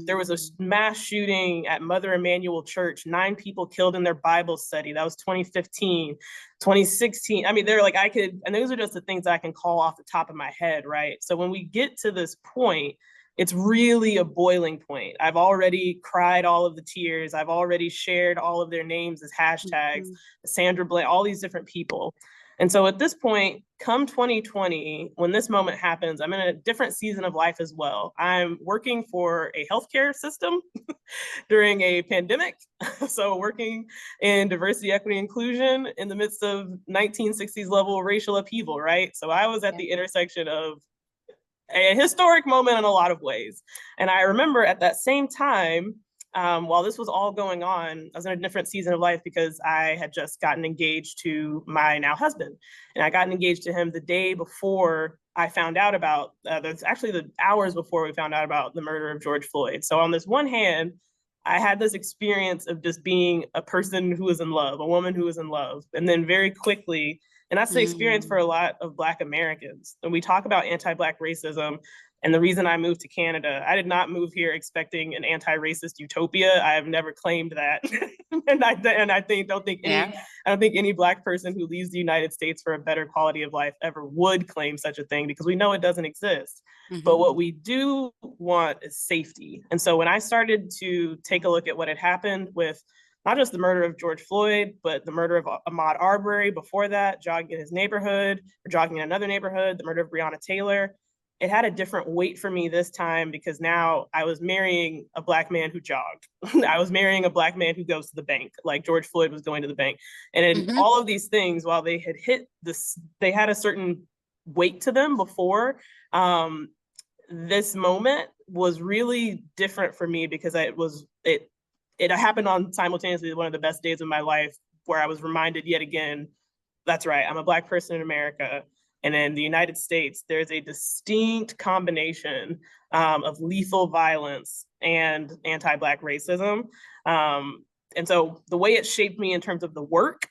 Speaker 7: there was a mass shooting at Mother Emanuel Church, 9 people killed in their Bible study. That was 2015, 2016. I mean, and those are just the things I can call off the top of my head, right? So when we get to this point, it's really a boiling point. I've already cried all of the tears. I've already shared all of their names as hashtags, Sandra Bland, all these different people. And so at this point, come 2020, when this moment happens, I'm in a different season of life as well. I'm working for a healthcare system during a pandemic. So working in diversity, equity, inclusion in the midst of 1960s level racial upheaval, right? So I was at the intersection of a historic moment in a lot of ways. And I remember at that same time, while this was all going on, I was in a different season of life because I had just gotten engaged to my now husband. And I got engaged to him the day before I found out about, that's actually the hours before we found out about the murder of George Floyd. So on this one hand, I had this experience of just being a person who was in love, a woman who was in love. And then very quickly, and that's the experience for a lot of Black Americans. When we talk about anti-Black racism, And the reason I moved to Canada, I did not move here expecting an anti-racist utopia. I have never claimed that. and I don't think any Black person who leaves the United States for a better quality of life ever would claim such a thing, because we know it doesn't exist. But what we do want is safety. And so when I started to take a look at what had happened with not just the murder of George Floyd, but the murder of Ahmaud Arbery before that, jogging in his neighborhood, or jogging in another neighborhood, the murder of Breonna Taylor, it had a different weight for me this time, because now I was marrying a Black man who jogged. I was marrying a Black man who goes to the bank, like George Floyd was going to the bank. And in all of these things, while they had hit this, they had a certain weight to them before. This moment was really different for me, because it happened on simultaneously one of the best days of my life, where I was reminded yet again, that's right, I'm a Black person in America. And in the United States, there's a distinct combination of lethal violence and anti-Black racism. And so the way it shaped me in terms of the work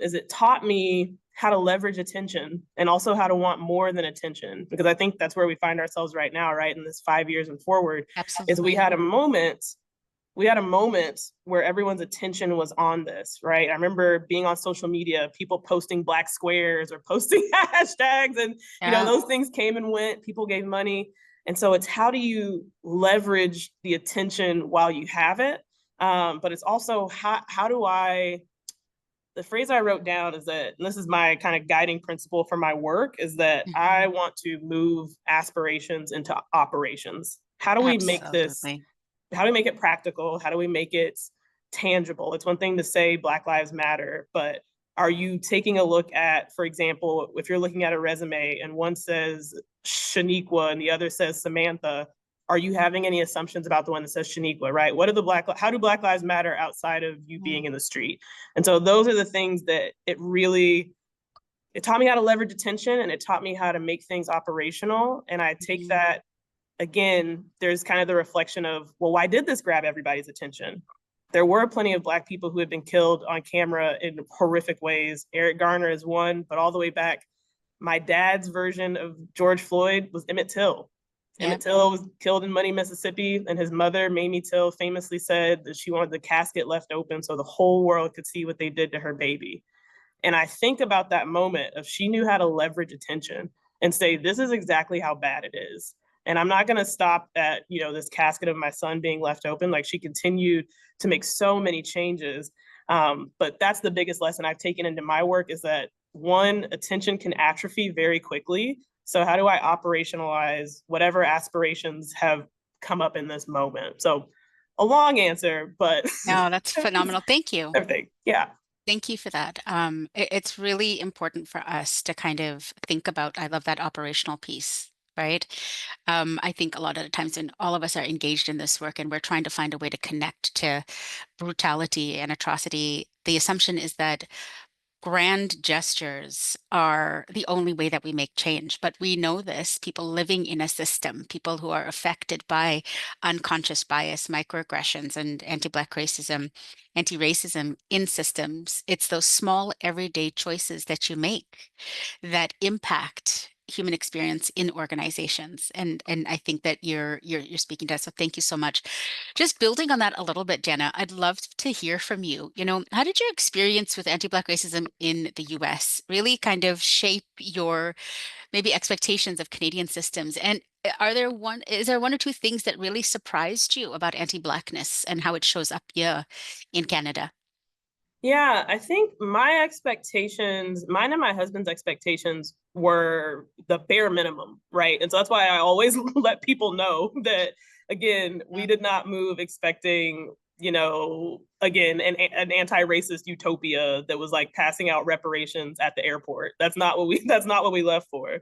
Speaker 7: is it taught me how to leverage attention, and also how to want more than attention, because I think that's where we find ourselves right now, right? In this 5 years and forward.
Speaker 1: Absolutely.
Speaker 7: Is we had a moment where everyone's attention was on this, right? I remember being on social media, people posting Black squares or posting hashtags, and you know, those things came and went, people gave money. And so it's, how do you leverage the attention while you have it? But it's also, how do I, the phrase I wrote down is that, and this is my kind of guiding principle for my work, is that I want to move aspirations into operations. How do we make this, how do we make it practical? How do we make it tangible? It's one thing to say Black Lives Matter, but are you taking a look at, for example, if you're looking at a resume and one says Shaniqua and the other says Samantha, are you having any assumptions about the one that says Shaniqua, right? How do Black Lives Matter outside of you being in the street? And so those are the things that it taught me how to leverage attention, and it taught me how to make things operational. And I take that, again, there's kind of the reflection of, well, why did this grab everybody's attention? There were plenty of Black people who had been killed on camera in horrific ways. Eric Garner is one, but all the way back, my dad's version of George Floyd was Emmett Till. Emmett Till was killed in Money, Mississippi, and his mother, Mamie Till, famously said that she wanted the casket left open so the whole world could see what they did to her baby. And I think about that moment of, she knew how to leverage attention and say, this is exactly how bad it is. And I'm not going to stop at, you know, this casket of my son being left open. Like, she continued to make so many changes. But that's the biggest lesson I've taken into my work, is that, one, attention can atrophy very quickly. So how do I operationalize whatever aspirations have come up in this moment? So a long answer, but
Speaker 1: No, that's phenomenal. Thank you.
Speaker 7: everything. Yeah.
Speaker 1: Thank you for that. It's really important for us to kind of think about, I love that operational piece, right? I think a lot of the times when all of us are engaged in this work and we're trying to find a way to connect to brutality and atrocity, the assumption is that grand gestures are the only way that we make change. But we know this, people living in a system, people who are affected by unconscious bias, microaggressions, and anti-Black racism, anti-racism in systems. It's those small everyday choices that you make that impact human experience in organizations. And I think that you're speaking to us. So thank you so much. Just building on that a little bit, Jana, I'd love to hear from you. You know, how did your experience with anti-Black racism in the US really kind of shape your maybe expectations of Canadian systems? And is there one or two things that really surprised you about anti-Blackness and how it shows up here in Canada?
Speaker 7: Yeah, I think my expectations, mine and my husband's expectations, were the bare minimum, right? And so that's why I always let people know that, again, we did not move expecting, you know, again, an anti-racist utopia that was like passing out reparations at the airport. That's not what we left for.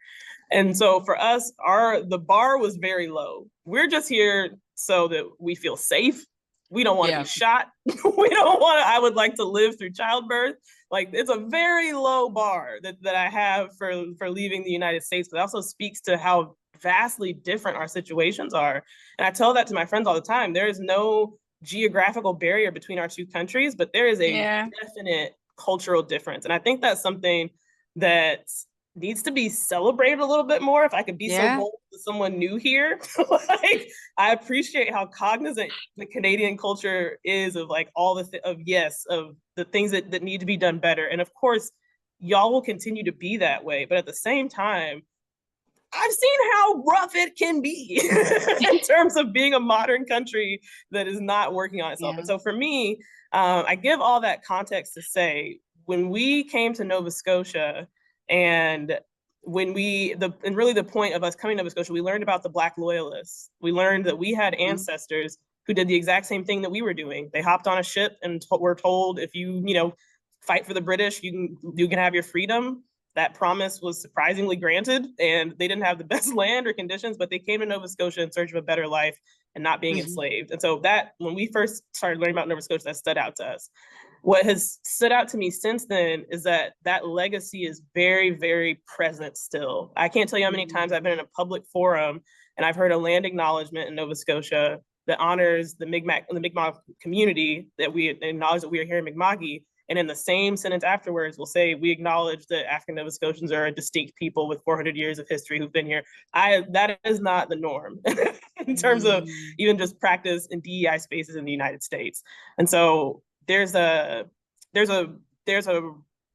Speaker 7: And so for us, the bar was very low. We're just here so that we feel safe. We don't want to be shot. I would like to live through childbirth. Like, it's a very low bar that I have for leaving the United States, but it also speaks to how vastly different our situations are. And I tell that to my friends all the time. There is no geographical barrier between our two countries, but there is a definite cultural difference. And I think that's something that needs to be celebrated a little bit more. If I could be so
Speaker 1: Yeah.
Speaker 7: bold with someone new here, like I appreciate how cognizant the Canadian culture is of like all the of the things that need to be done better. And of course, y'all will continue to be that way. But at the same time, I've seen how rough it can be in terms of being a modern country that is not working on itself.
Speaker 1: Yeah.
Speaker 7: And so for me, I give all that context to say, when we came to Nova Scotia and really the point of us coming to Nova Scotia, we learned about the Black Loyalists. We learned that we had ancestors who did the exact same thing that we were doing. They hopped on a ship and were told, if you fight for the British, you can have your freedom. That promise was surprisingly granted, and they didn't have the best land or conditions, but they came to Nova Scotia in search of a better life and not being enslaved. And so that, when we first started learning about Nova Scotia, that stood out to us. What has stood out to me since then is that legacy is very, very present still. I can't tell you how many times I've been in a public forum and I've heard a land acknowledgement in Nova Scotia that honors the Mi'kmaq community, that we acknowledge that we are here in Mi'kma'ki. And in the same sentence afterwards, we'll say, we acknowledge that African Nova Scotians are a distinct people with 400 years of history who've been here. That is not the norm in terms of even just practice in DEI spaces in the United States. And so there's a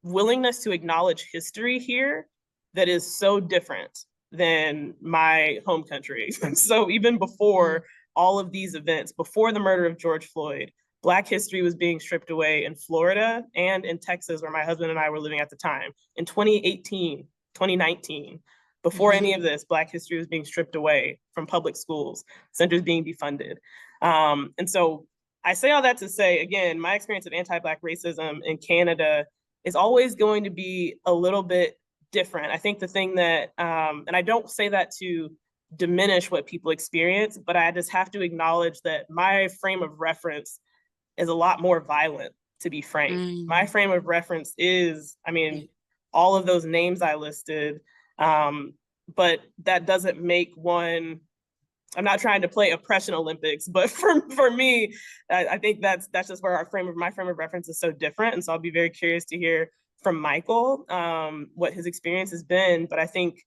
Speaker 7: willingness to acknowledge history here that is so different than my home country. So even before all of these events, before the murder of George Floyd, Black history was being stripped away in Florida and in Texas, where my husband and I were living at the time. In 2018, 2019, before any of this, Black history was being stripped away from public schools, centers being defunded. And so I say all that to say, again, my experience of anti-Black racism in Canada is always going to be a little bit different. I think the thing that, and I don't say that to diminish what people experience, but I just have to acknowledge that my frame of reference is a lot more violent, to be frank. My frame of reference is, all of those names I listed, but that doesn't make one, I'm not trying to play oppression Olympics, but for me, I think that's just where my frame of reference is so different. And so I'll be very curious to hear from Michael what his experience has been. But I think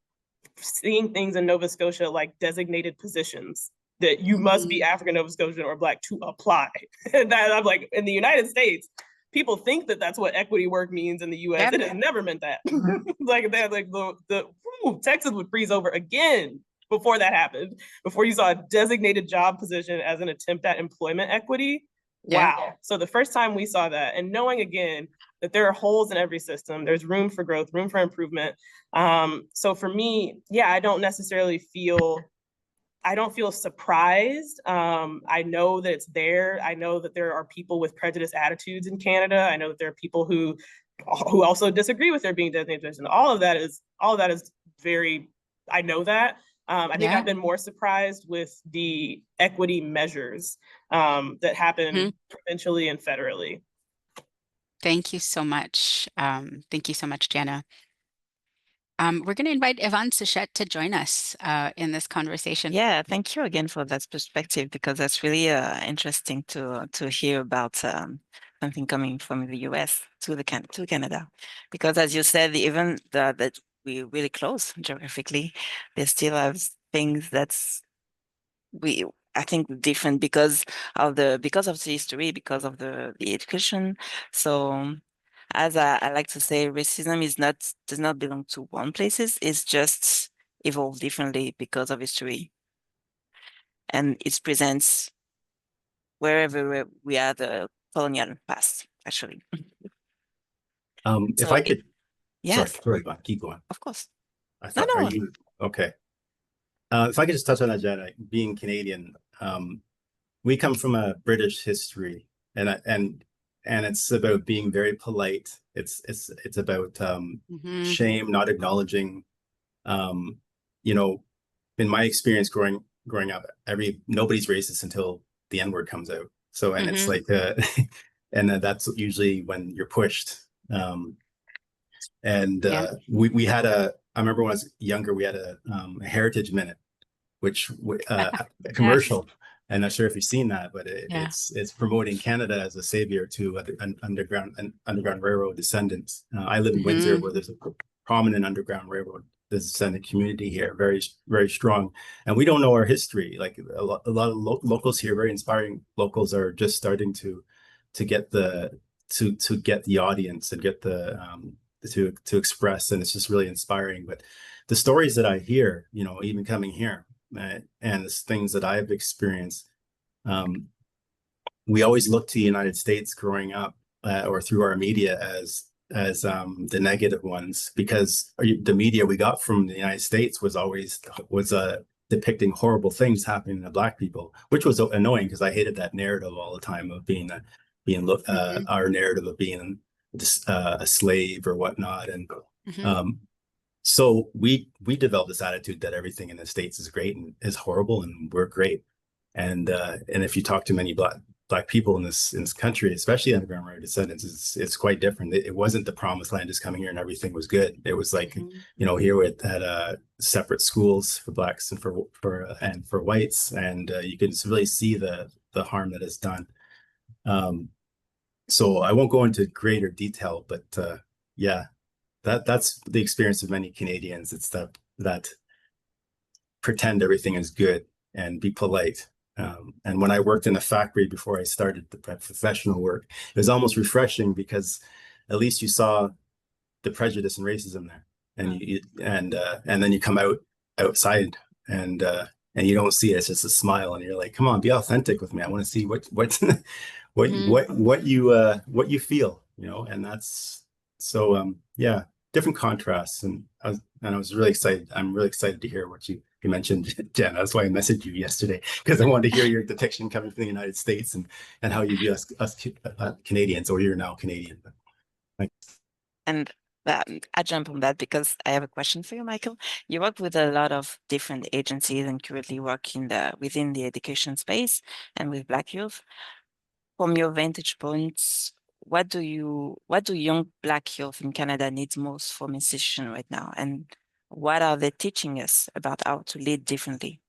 Speaker 7: seeing things in Nova Scotia like designated positions, that you must be African Nova Scotian or Black to apply. And that I'm like, in the United States, people think that that's what equity work means in the US. Yep. It has never meant that. Texas would freeze over again before that happened, before you saw a designated job position as an attempt at employment equity. Yeah. Wow. So the first time we saw that, and knowing again that there are holes in every system, there's room for growth, room for improvement. So for me, I don't necessarily feel surprised. I know that it's there. I know that there are people with prejudiced attitudes in Canada. I know that there are people who also disagree with there being designated position. All of that is very, I know that. I think I've been more surprised with the equity measures that happen provincially and federally.
Speaker 1: Thank you so much. Thank you so much, Jana. We're going to invite Yvonne Souchette to join us in this conversation.
Speaker 5: Yeah, thank you again for that perspective, because that's really interesting to hear about something coming from the US to Canada. Because as you said, even that we're really close geographically, they still have things that's I think different because of the history, because of the education. So as I like to say, racism does not belong to one places. It's just evolved differently because of history, and it presents wherever we are the colonial past, actually.
Speaker 6: If I could,
Speaker 5: yes,
Speaker 6: sorry, keep going.
Speaker 5: Of course.
Speaker 6: I thought,
Speaker 5: no.
Speaker 6: Are you okay? If I could just touch on that, Jana, being Canadian, we come from a British history, and it's about being very polite. It's about shame, not acknowledging. In my experience growing up, nobody's racist until the N-word comes out. So, and it's like, and that's usually when you're pushed. We had I remember when I was younger, we had a Heritage Minute, which a commercial. I'm not sure if you've seen that, but it's promoting Canada as a savior to an underground railroad descendants. I live in Windsor, where there's prominent Underground Railroad descendant community here, very, very strong. And we don't know our history. Like a lot of locals here, very inspiring locals, are just starting to get the audience and get the to express, and it's just really inspiring. But the stories that I hear, you know, even coming here, and the things that I've experienced, we always look to the United States growing up, or through our media, as the negative ones, because the media we got from the United States was always depicting horrible things happening to Black people, which was annoying because I hated that narrative all the time of being our narrative of being a slave or whatnot. And so we developed this attitude that everything in the States is great and is horrible, and we're great. And if you talk to many Black people in this country, especially Underground Railroad descendants, it's quite different. It wasn't the promised land just coming here and everything was good. It was like, you know, here we had separate schools for Blacks and for whites, and you can really see the harm that is done. So I won't go into greater detail, but yeah, that's the experience of many Canadians. It's that pretend everything is good and be polite. And when I worked in a factory before I started the professional work, it was almost refreshing because at least you saw the prejudice and racism there, and and then you come outside and you don't see it. It's just a smile, and you're like, come on, be authentic with me. I want to see what you feel, you know. And that's so yeah, different contrasts. And I was really excited. I'm really excited to hear what you mentioned, Jen. That's why I messaged you yesterday, because I wanted to hear your depiction coming from the United States and how you view us Canadians, or you're now Canadian.
Speaker 5: And I jump on that because I have a question for you, Michael. You work with a lot of different agencies and currently work within the education space and with Black youth. From your vantage points, what do young Black youth in Canada need most from institution right now, and what are they teaching us about how to lead differently?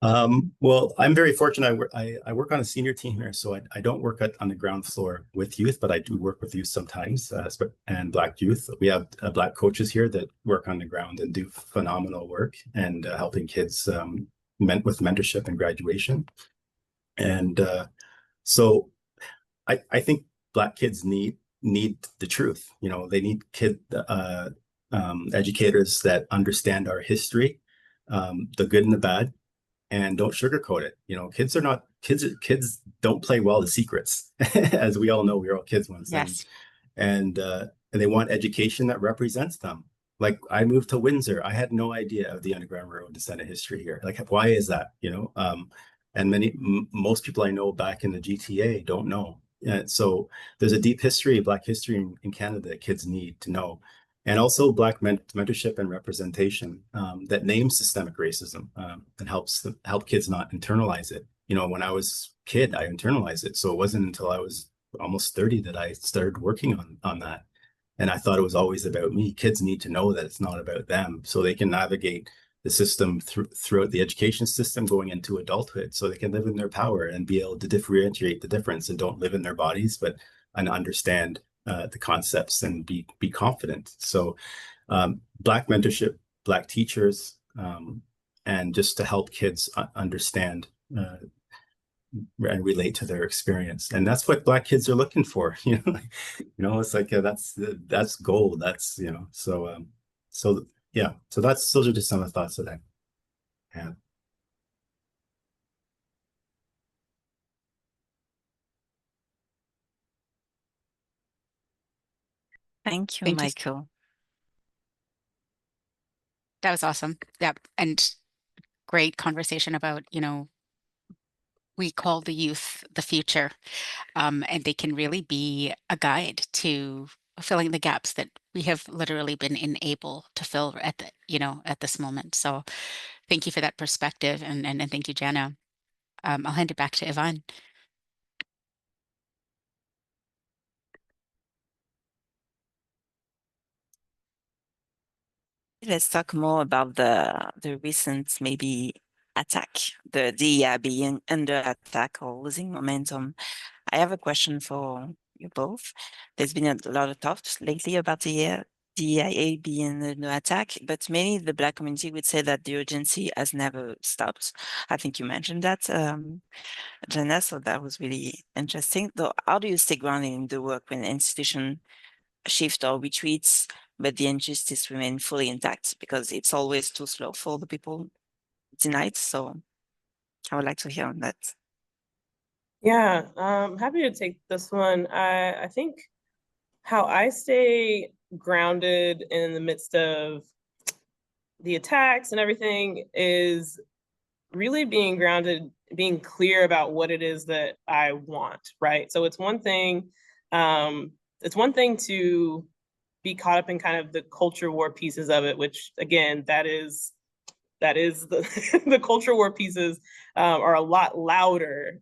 Speaker 6: Well, I'm very fortunate. I work on a senior team here, so I don't work on the ground floor with youth, but I do work with youth sometimes, and Black youth. We have Black coaches here that work on the ground and do phenomenal work and helping kids with mentorship and graduation. And so I think Black kids need the truth. You know, they need educators that understand our history, the good and the bad, and don't sugarcoat it. You know, kids don't play well to secrets. As we all know, we were all kids once.
Speaker 5: Yes.
Speaker 6: And they want education that represents them. Like, I moved to Windsor. I had no idea of the Underground Railroad descendant history here. Like, why is that? You know, and most people I know back in the GTA don't know. So there's a deep history, Black history in Canada that kids need to know. And also Black mentorship and representation that names systemic racism and help kids not internalize it. You know, when I was a kid, I internalized it. So it wasn't until I was almost 30 that I started working on that. And I thought it was always about me. Kids need to know that it's not about them, so they can navigate the system throughout the education system going into adulthood, so they can live in their power and be able to differentiate the difference and don't live in their bodies, but understand the concepts and be confident. So Black mentorship, Black teachers, and just to help kids understand and relate to their experience. And that's what Black kids are looking for. You know, it's like that's gold. That's, you know, so yeah, so those are just some of the thoughts that I have.
Speaker 5: Thank you,
Speaker 1: Thank you.
Speaker 5: Michael.
Speaker 1: That was awesome. Yep. And great conversation about, you know, we call the youth the future, and they can really be a guide to filling the gaps that we have literally been unable to fill at this moment. So thank you for that perspective, and thank you, Jana. I'll hand it back to Yvonne.
Speaker 5: Let's talk more about the recent maybe attack, the DEI being under attack or losing momentum. I have a question for you both. There's been a lot of talks lately about the DEIA being the attack, but many the Black community would say that the urgency has never stopped. I think you mentioned that, Jenna, so that was really interesting. Though, how do you stay grounded in the work when institution shift or retreats, but the injustice remain fully intact because it's always too slow for the people denied? So I would like to hear on that.
Speaker 7: Yeah, happy to take this one. I think how I stay grounded in the midst of the attacks and everything is really being grounded, being clear about what it is that I want, right? So it's one thing to be caught up in kind of the culture war pieces of it, which again, that is the the culture war pieces are a lot louder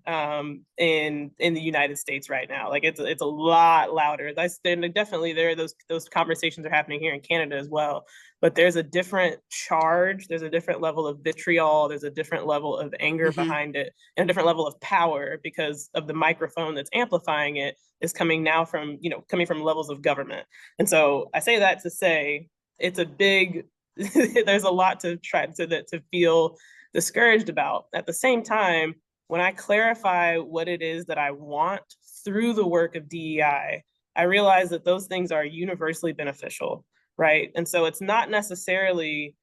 Speaker 7: in the United States right now. Like it's a lot louder. Definitely there are those conversations are happening here in Canada as well. But there's a different charge. There's a different level of vitriol. There's a different level of anger behind it, and a different level of power because of the microphone that's amplifying it is coming now from coming from levels of government. And so I say that to say it's a big there's a lot to try to feel discouraged about. At the same time, when I clarify what it is that I want through the work of DEI, I realize that those things are universally beneficial, right? And so it's not necessarily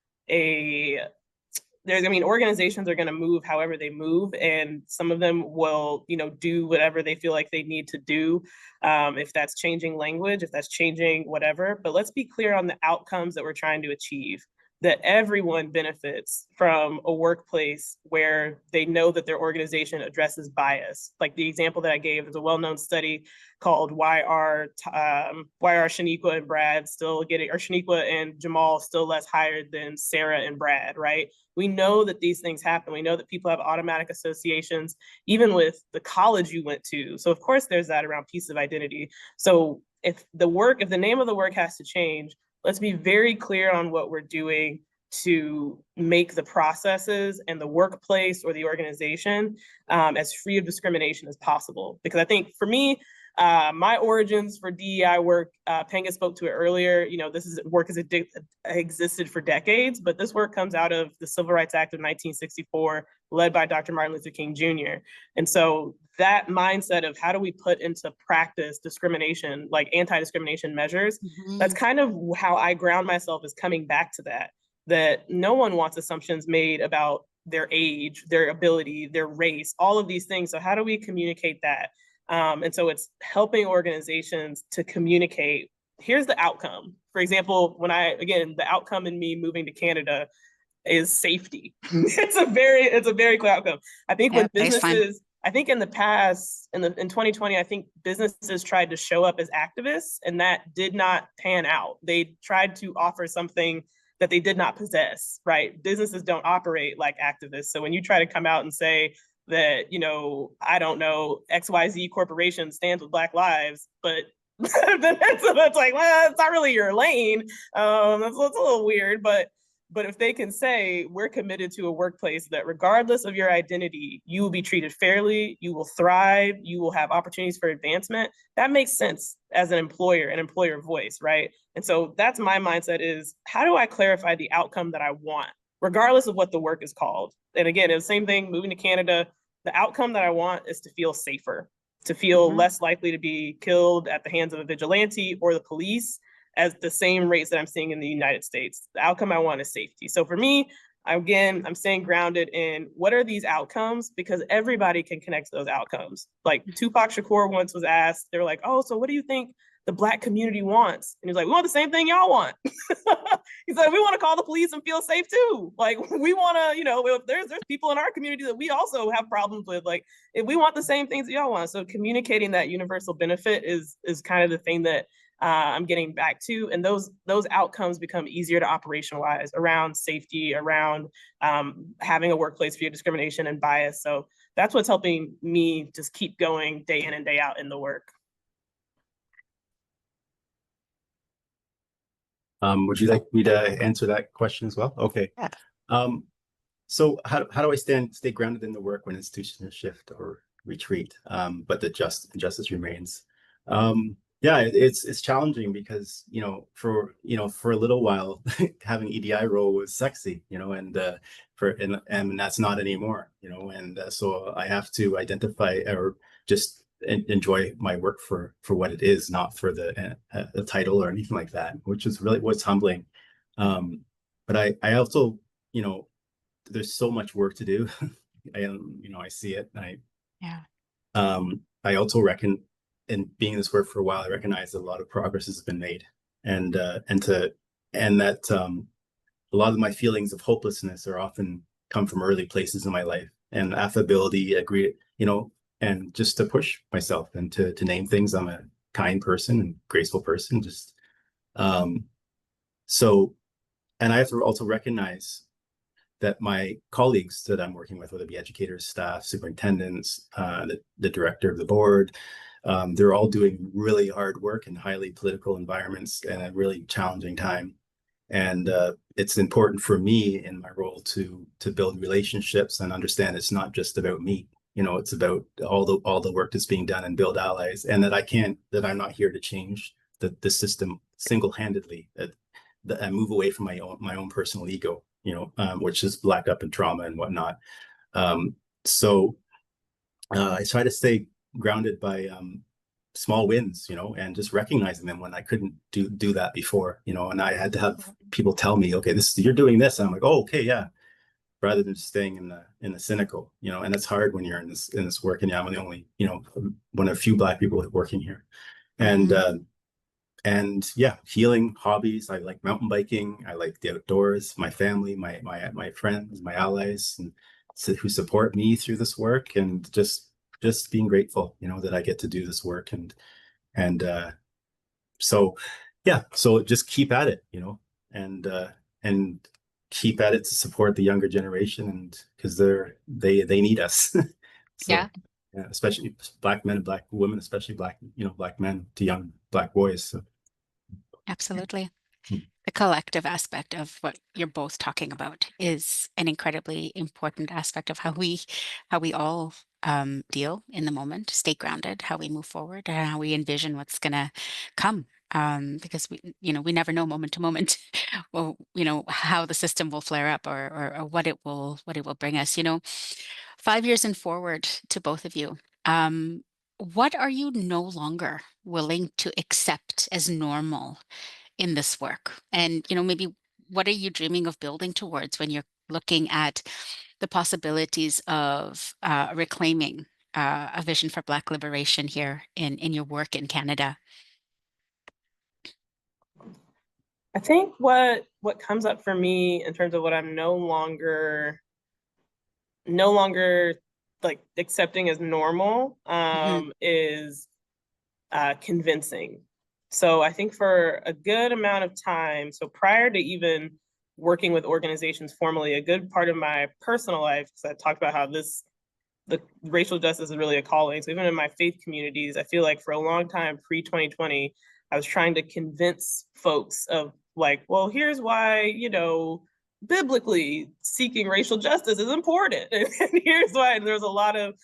Speaker 7: organizations are going to move however they move, and some of them will, do whatever they feel like they need to do. If that's changing language, if that's changing whatever, but let's be clear on the outcomes that we're trying to achieve, that everyone benefits from a workplace where they know that their organization addresses bias. Like the example that I gave, there's a well-known study called why are Shaniqua and Brad still getting, or Shaniqua and Jamal still less hired than Sarah and Brad, right? We know that these things happen. We know that people have automatic associations, even with the college you went to. So of course there's that around piece of identity. So if the name of the work has to change, let's be very clear on what we're doing to make the processes and the workplace or the organization as free of discrimination as possible. Because I think for me, my origins for DEI work, Penga spoke to it earlier, this work has existed for decades, but this work comes out of the Civil Rights Act of 1964, led by Dr. Martin Luther King Jr. And so that mindset of how do we put into practice discrimination, like anti-discrimination measures, that's kind of how I ground myself, is coming back to that no one wants assumptions made about their age, their ability, their race, all of these things. So how do we communicate that? And so it's helping organizations to communicate, here's the outcome. For example, the outcome in me moving to Canada is safety. It's a very clear outcome. I think when businesses, I think in the past, in 2020, I think businesses tried to show up as activists, and that did not pan out. They tried to offer something that they did not possess, right? Businesses don't operate like activists. So when you try to come out and say that, I don't know, XYZ Corporation stands with Black lives, but it's like, well, it's not really your lane. It's a little weird, but if they can say, we're committed to a workplace that regardless of your identity, you will be treated fairly, you will thrive, you will have opportunities for advancement, that makes sense as an employer voice, right? And so that's my mindset, is how do I clarify the outcome that I want, regardless of what the work is called? And again, it's the same thing, moving to Canada, the outcome that I want is to feel safer, to feel less likely to be killed at the hands of a vigilante or the police, as the same rates that I'm seeing in the United States. The outcome I want is safety. So for me, I'm staying grounded in what are these outcomes, because everybody can connect to those outcomes. Like Tupac Shakur once was asked, they were like, oh, so what do you think the Black community wants? And he's like, we want the same thing y'all want. He's like, we want to call the police and feel safe too. Like we want to, if there's people in our community that we also have problems with, like if we want the same things that y'all want. So communicating that universal benefit is kind of the thing that I'm getting back to, and those outcomes become easier to operationalize around safety, around having a workplace free of discrimination and bias. So that's what's helping me just keep going day in and day out in the work.
Speaker 6: Would you like me to answer that question as well? Okay.
Speaker 5: Yeah.
Speaker 6: So how do I stay grounded in the work when institutions shift or retreat, but the justice remains? Yeah, it's challenging because, for a little while, having EDI role was sexy, and that's not anymore, and so I have to identify or just enjoy my work for what it is, not for the title or anything like that, which is really what's humbling. But I also, there's so much work to do. I see it.
Speaker 1: Yeah.
Speaker 6: I also reckon, in being in this work for a while, I recognize that a lot of progress has been made, and that a lot of my feelings of hopelessness are often come from early places in my life, and affability, agree, and just to push myself and to name things. I'm a kind person and graceful person. Just so, and I have to also recognize that my colleagues that I'm working with, whether it be educators, staff, superintendents, the director of the board, they're all doing really hard work in highly political environments and a really challenging time. And it's important for me in my role to build relationships and understand it's not just about me. It's about all the work that's being done and build allies, and that I'm not here to change the system single-handedly. That I move away from my own personal ego, which is blacked up in trauma and whatnot. So I try to stay grounded by small wins, and just recognizing them when I couldn't do that before, and I had to have people tell me, okay, you're doing this. And I'm like, oh, okay, yeah. Rather than just staying in the cynical, and it's hard when you're in this work, and I'm the only, one of a few Black people working here. And yeah, healing, hobbies. I like mountain biking. I like the outdoors. My family, my friends, my allies, and who support me through this work, and just being grateful, that I get to do this work, and so yeah, so just keep at it, and keep at it to support the younger generation, and because they need us. So,
Speaker 1: Yeah.
Speaker 6: especially Black men and Black women, especially Black men to young Black boys. So.
Speaker 1: Absolutely.
Speaker 6: Hmm.
Speaker 1: The collective aspect of what you're both talking about is an incredibly important aspect of how we all deal in the moment, stay grounded, how we move forward, and how we envision what's gonna come. Because we never know moment to moment, well, how the system will flare up, or what it will bring us. 5 years and forward to both of you. What are you no longer willing to accept as normal in this work? And, maybe what are you dreaming of building towards when you're looking at the possibilities of reclaiming a vision for Black liberation here in your work in Canada?
Speaker 7: I think what comes up for me in terms of what I'm no longer like accepting as normal is convincing. So I think for a good amount of time, so prior to even working with organizations formally, a good part of my personal life, because I talked about how the racial justice is really a calling. So even in my faith communities, I feel like for a long time, pre-2020, I was trying to convince folks of like, well, here's why, biblically seeking racial justice is important. And here's why. And there's a lot of,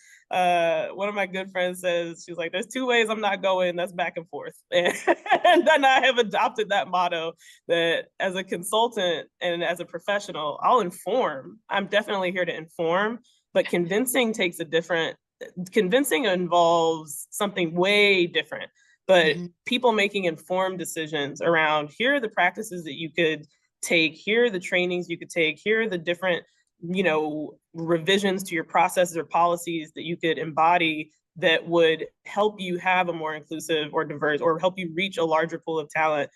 Speaker 7: one of my good friends says, she's like, there's two ways I'm not going, that's back and forth. And then I have adopted that motto that as a consultant and as a professional, I'll inform. I'm definitely here to inform, but convincing involves something way different. But people making informed decisions around, here are the practices that you could take, here are the trainings you could take, here are the different, revisions to your processes or policies that you could embody that would help you have a more inclusive or diverse, or help you reach a larger pool of talent.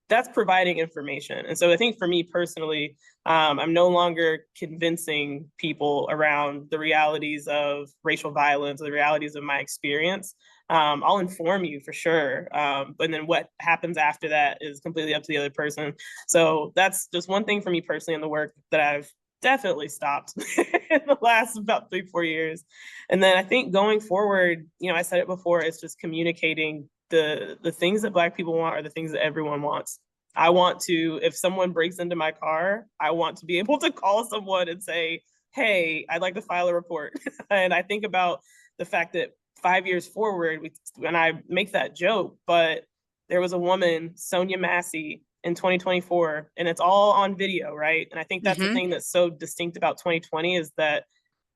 Speaker 7: That's providing information. And so I think for me personally, I'm no longer convincing people around the realities of racial violence, the realities of my experience. I'll inform you for sure. But then what happens after that is completely up to the other person. So that's just one thing for me personally in the work that I've definitely stopped in the last about 3-4 years. And then I think going forward, I said it before, it's just communicating the things that Black people want are the things that everyone wants. I want to, if someone breaks into my car, I want to be able to call someone and say, hey, I'd like to file a report. And I think about the fact that 5 years forward, and I make that joke, but there was a woman, Sonia Massey, in 2024, and it's all on video, right? And I think that's the thing that's so distinct about 2020 is that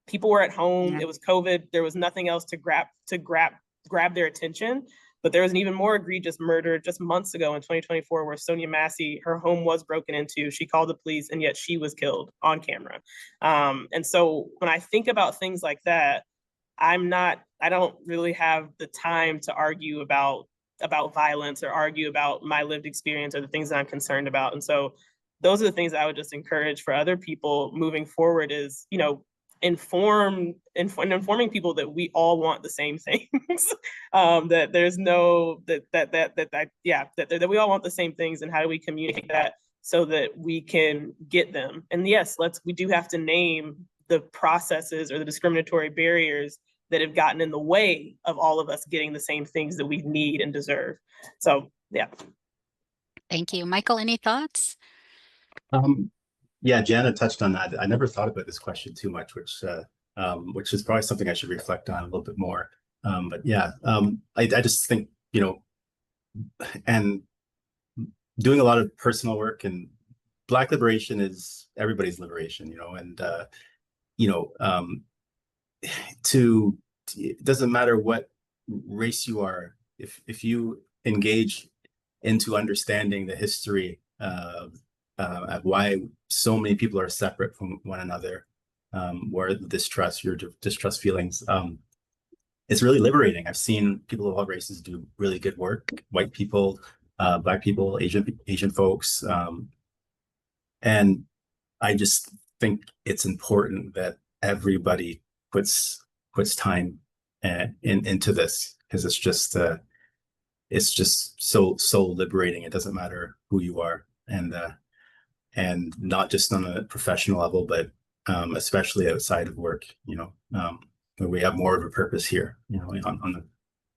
Speaker 7: people were at home.
Speaker 1: Yeah.
Speaker 7: It was COVID. There was nothing else to grab their attention. But there was an even more egregious murder just months ago in 2024 where Sonia Massey, her home was broken into. She called the police and yet she was killed on camera. And so when I think about things like that, I don't really have the time to argue about violence or argue about my lived experience or the things that I'm concerned about. And so those are the things that I would just encourage for other people moving forward is, you know, informing people that we all want the same things, that there's no, that we all want the same things, and how do we communicate that so that we can get them. And yes, we do have to name the processes or the discriminatory barriers that have gotten in the way of all of us getting the same things that we need and deserve. So, yeah.
Speaker 1: Thank you. Michael, any thoughts?
Speaker 6: Yeah, Jana touched on that. I never thought about this question too much, which is probably something I should reflect on a little bit more. But yeah, I just think, you know, and doing a lot of personal work, and Black liberation is everybody's liberation, you know, and you know, it doesn't matter what race you are, if you engage into understanding the history of why so many people are separate from one another, where your distrust feelings, it's really liberating. I've seen people of all races do really good work, white people, Black people, Asian folks, and I just think it's important that everybody puts time into this, because it's just so liberating. It doesn't matter who you are, and not just on a professional level, but especially outside of work, you know, where we have more of a purpose here, you know,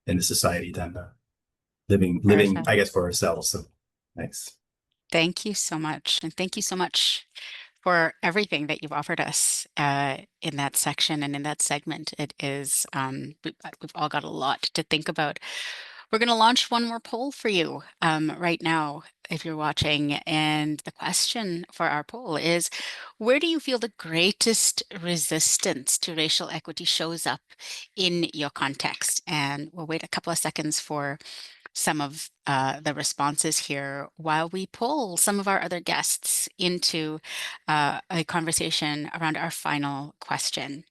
Speaker 6: in the society than living, I guess, for ourselves. So thanks.
Speaker 1: Thank you so much. And thank you so much for everything that you've offered us in that section and in that segment. It is, we've all got a lot to think about. We're going to launch one more poll for you right now, if you're watching. And the question for our poll is, where do you feel the greatest resistance to racial equity shows up in your context? And we'll wait a couple of seconds for some of the responses here while we pull some of our other guests into a conversation around our final question.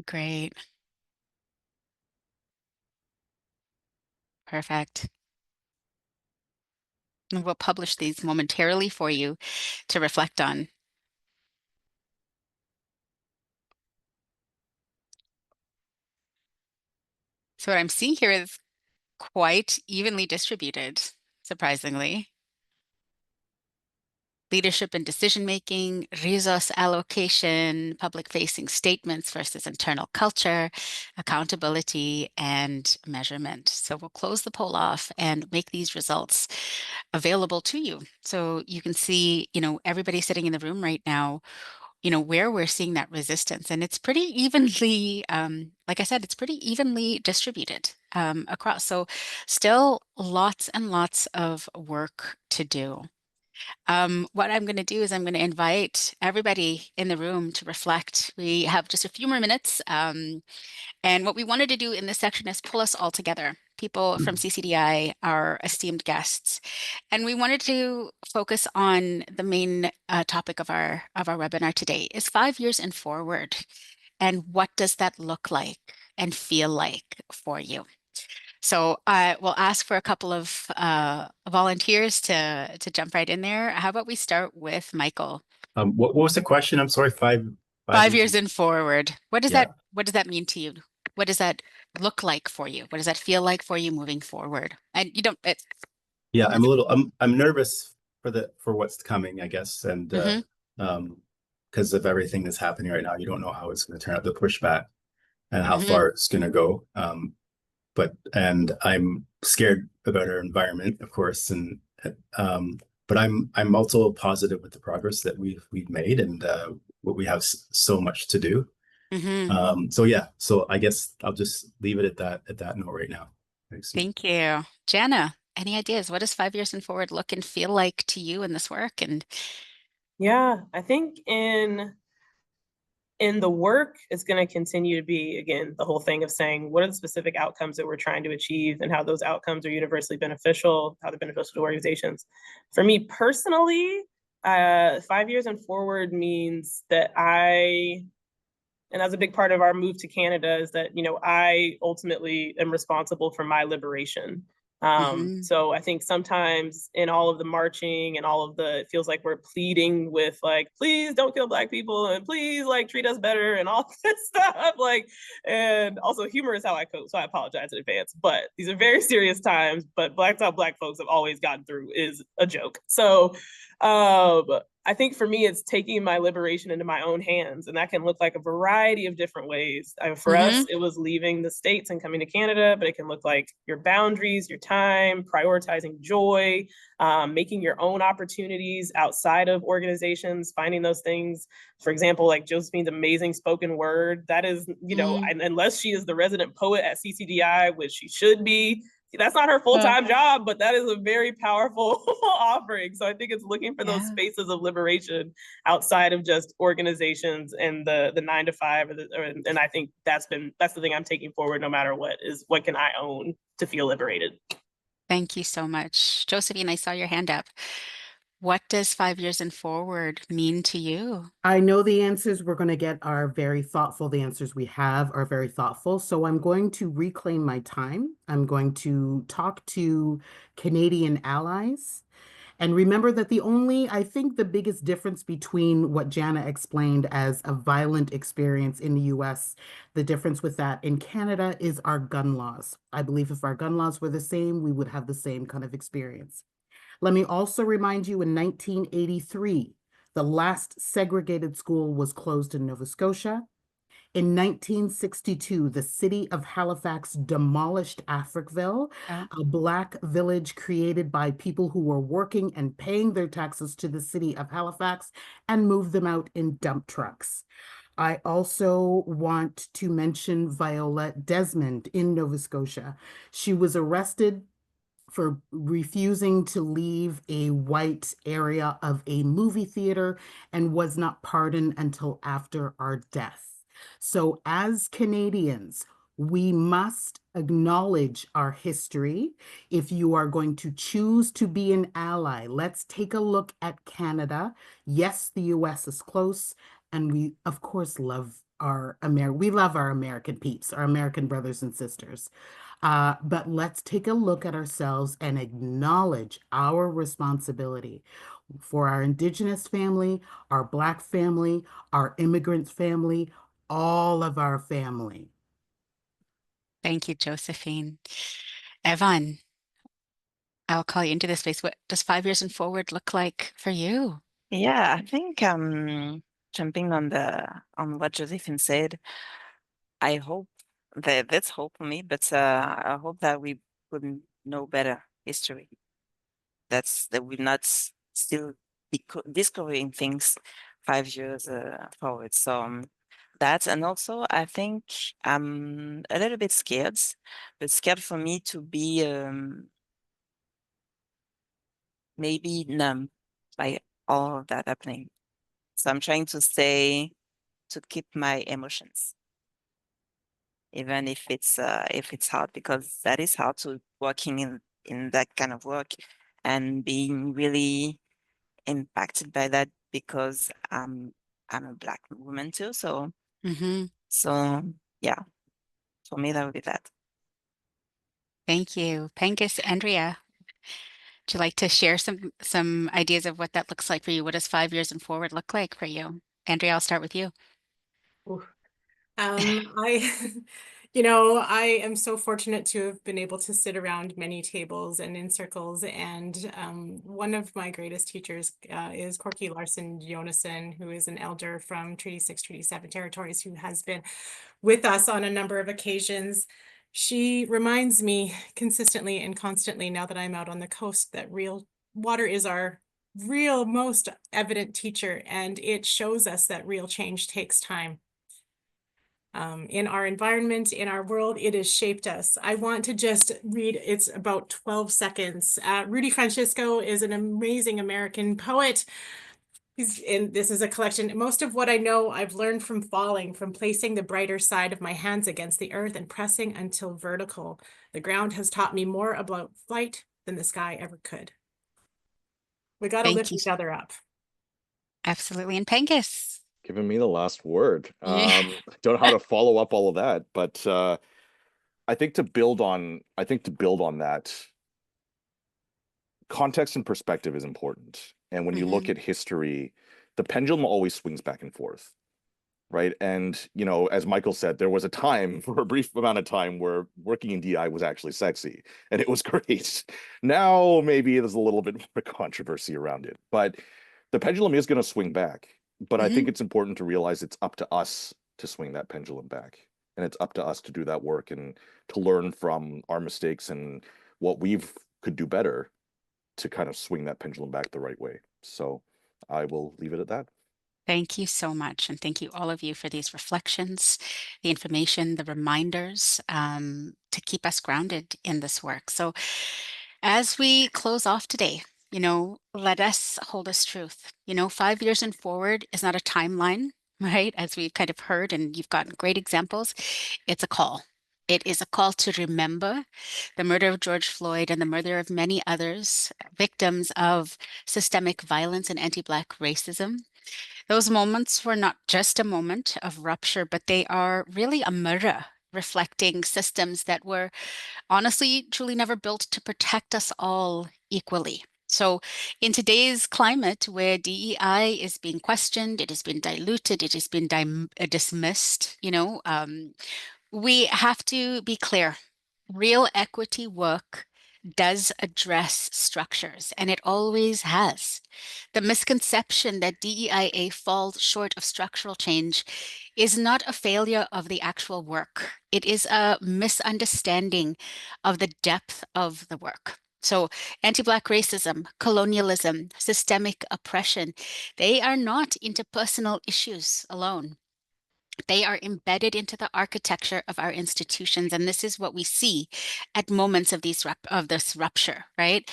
Speaker 1: Great. Perfect. And we'll publish these momentarily for you to reflect on. So what I'm seeing here is quite evenly distributed, surprisingly. Leadership and decision-making, resource allocation, public-facing statements versus internal culture, accountability, and measurement. So we'll close the poll off and make these results available to you. So you can see, you know, everybody sitting in the room right now, you know, where we're seeing that resistance. And it's pretty evenly, like I said, it's pretty evenly distributed across. So still lots and lots of work to do. What I'm going to do is I'm going to invite everybody in the room to reflect. We have just a few more minutes. And what we wanted to do in this section is pull us all together. People from CCDI, our esteemed guests. And we wanted to focus on the main topic of our webinar today is 5 years and forward. And what does that look like and feel like for you? So we'll ask for a couple of volunteers to jump right in there. How about we start with Michael?
Speaker 6: What was the question? I'm sorry. 5
Speaker 1: years and forward. What does that mean to you? What does that look like for you? What does that feel like for you moving forward? And you don't.
Speaker 6: Yeah, I'm nervous for what's coming, I guess, and because of everything that's happening right now, you don't know how it's going to turn out, the pushback, and how far it's going to go. And I'm scared about our environment, of course, and but I'm also positive with the progress that we've made, and what we have so much to do. So yeah, so I guess I'll just leave it at that note right now. Thanks.
Speaker 1: Thank you. Jana, any ideas? What does 5 years and forward look and feel like to you in this work? And
Speaker 7: Yeah, I think in the work, it's going to continue to be, again, the whole thing of saying, what are the specific outcomes that we're trying to achieve and how those outcomes are universally beneficial, how they're beneficial to organizations. For me personally, 5 years and forward means that and that's a big part of our move to Canada, is that, you know, I ultimately am responsible for my liberation. So I think sometimes in all of the marching and all of it feels like we're pleading with like, please don't kill Black people and please like treat us better and all this stuff. Like, and also humor is how I cope. So I apologize in advance, but these are very serious times, but Black folks have always gotten through is a joke. So, I think for me, it's taking my liberation into my own hands, and that can look like a variety of different ways. For us, it was leaving the States and coming to Canada, but it can look like your boundaries, your time, prioritizing joy, making your own opportunities outside of organizations, finding those things. For example, like Josephine's amazing spoken word, that is, you know, unless she is the resident poet at CCDI, which she should be, that's not her full-time job, but that is a very powerful offering. So I think it's looking for those spaces of liberation outside of just organizations and the 9 to 5. And I think that's the thing I'm taking forward no matter what, is what can I own to feel liberated.
Speaker 1: thank you so much. Josephine, I saw your hand up. What does 5 years and forward mean to you?
Speaker 2: I know the answers we're going to get are very thoughtful. The answers we have are very thoughtful. So I'm going to reclaim my time. I'm going to talk to Canadian allies. And remember that I think the biggest difference between what Jana explained as a violent experience in the US, the difference with that in Canada is our gun laws. I believe if our gun laws were the same, we would have the same kind of experience. Let me also remind you, in 1983, the last segregated school was closed in Nova Scotia. In 1962, the city of Halifax demolished Africville, a Black village created by people who were working and paying their taxes to the city of Halifax, and moved them out in dump trucks. I also want to mention Viola Desmond in Nova Scotia. She was arrested for refusing to leave a white area of a movie theater and was not pardoned until after our death. So as Canadians, we must acknowledge our history. If you are going to choose to be an ally, let's take a look at Canada. Yes, the US is close, and we, of course, love our American peeps, our American brothers and sisters. But let's take a look at ourselves and acknowledge our responsibility for our Indigenous family, our Black family, our immigrant family, all of our family.
Speaker 1: Thank you, Josephine. Evan, I'll call you into this space. What does 5 years and forward look like for you?
Speaker 5: Yeah, I think jumping on what Josephine said, I hope that's hope for me, but I hope that we would know better history. That we're not still discovering things 5 years forward. So that, and also I think I'm a little bit scared, but scared for me to be maybe numb by all of that happening. So I'm trying to keep my emotions, even if it's hard, because that is hard to working in that kind of work and being really impacted by that, because I'm a Black woman too. So yeah, for me that would be that.
Speaker 1: Thank you. Pengus, Andrea, would you like to share some ideas of what that looks like for you? What does 5 years and forward look like for you? Andrea, I'll start with you.
Speaker 3: I am so fortunate to have been able to sit around many tables and in circles. And one of my greatest teachers is Corky Larson Jonassen, who is an elder from Treaty 6, Treaty 7 territories, who has been with us on a number of occasions. She reminds me consistently and constantly, now that I'm out on the coast, that real water is our real most evident teacher, and it shows us that real change takes time. in our environment, in our world. It has shaped us. I want to just read, it's about 12 seconds. Rudy Francisco is an amazing American poet. And this is a collection. Most of what I know, I've learned from falling, from placing the brighter side of my hands against the earth and pressing until vertical. The ground has taught me more about flight than the sky ever could. We got to
Speaker 1: Thank
Speaker 3: lift
Speaker 1: you.
Speaker 3: each other up.
Speaker 1: Absolutely. And Pengus.
Speaker 4: Giving me the last word.
Speaker 1: Yeah.
Speaker 4: Don't know how to follow up all of that, but I think to build on that, context and perspective is important. And when you look
Speaker 1: Mhm.
Speaker 4: at history, the pendulum always swings back and forth, right? And as Michael said, there was a time, for a brief amount of time, where working in DI was actually sexy and it was great. Now maybe there's a little bit more controversy around it, but the pendulum is going to swing back. But I think it's important to realize it's up to us to swing that pendulum back, and it's up to us to do that work and to learn from our mistakes and what we've could do better to kind of swing that pendulum back the right way. So I will leave it at that.
Speaker 1: Thank you so much. And thank you, all of you, for these reflections, the information, the reminders to keep us grounded in this work. So, as we close off today, let us hold us truth. 5 years and forward is not a timeline, right? As we've kind of heard, and you've gotten great examples, it's a call. It is a call to remember the murder of George Floyd and the murder of many others, victims of systemic violence and anti-Black racism. Those moments were not just a moment of rupture, but they are really a mirror reflecting systems that were honestly, truly never built to protect us all equally. So, in today's climate where DEI is being questioned, it has been diluted, it has been dismissed, we have to be clear. Real equity work does address structures, and it always has. The misconception that DEIA falls short of structural change is not a failure of the actual work. It is a misunderstanding of the depth of the work. So, anti-Black racism, colonialism, systemic oppression, they are not interpersonal issues alone. They are embedded into the architecture of our institutions, and this is what we see at moments of this rupture, right?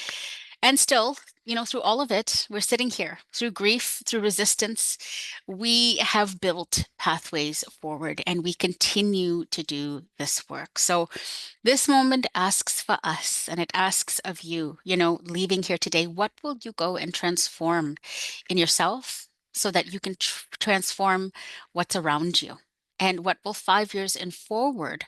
Speaker 1: And still, through all of it, we're sitting here through grief, through resistance. We have built pathways forward, and we continue to do this work. So this moment asks for us, and it asks of you, leaving here today, what will you go and transform in yourself so that you can transform what's around you? And what will 5 years and forward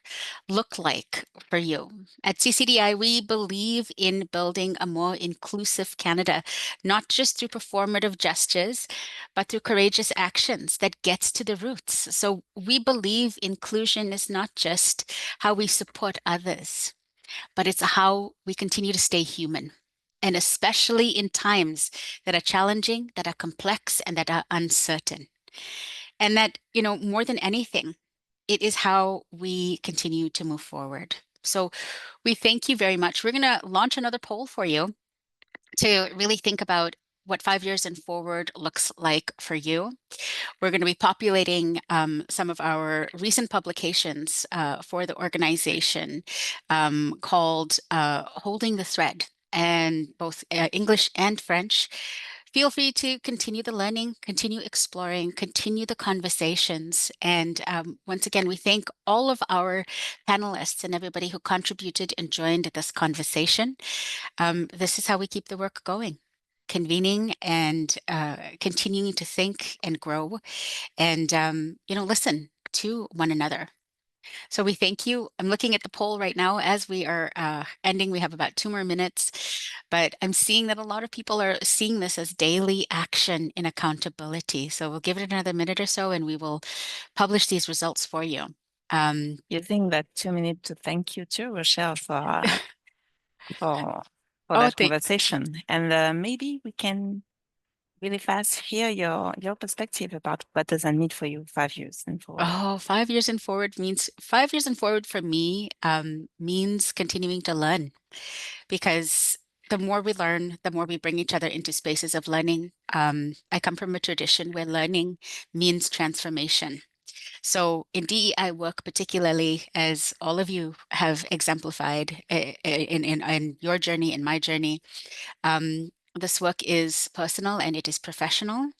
Speaker 1: look like for you? At CCDI, we believe in building a more inclusive Canada, not just through performative gestures, but through courageous actions that gets to the roots. So we believe inclusion is not just how we support others, but it's how we continue to stay human. And especially in times that are challenging, that are complex, and that are uncertain. And that, more than anything, it is how we continue to move forward. So we thank you very much. We're going to launch another poll for you to really think about what 5 years and forward looks like for you. We're going to be populating some of our recent publications for the organization called Holding the Thread, and both English and French. Feel free to continue the learning, continue exploring, continue the conversations. And once again, we thank all of our panelists and everybody who contributed and joined this conversation. This is how we keep the work going, convening and continuing to think and grow and, listen to one another. So we thank you. I'm looking at the poll right now as we are ending. We have about 2 more minutes, but I'm seeing that a lot of people are seeing this as daily action in accountability. So we'll give it another minute or so and we will publish these results for you.
Speaker 5: Using that 2 minutes to thank you too, Rochelle, for
Speaker 1: Oh,
Speaker 5: that conversation. And maybe we can really fast hear your perspective about what does that mean for you 5 years and forward.
Speaker 1: Oh, 5 years and forward means 5 years and forward for me means continuing to learn, because the more we learn, the more we bring each other into spaces of learning. I come from a tradition where learning means transformation. So in DEI work, particularly as all of you have exemplified in your journey, in my journey, this work is personal and it is professional.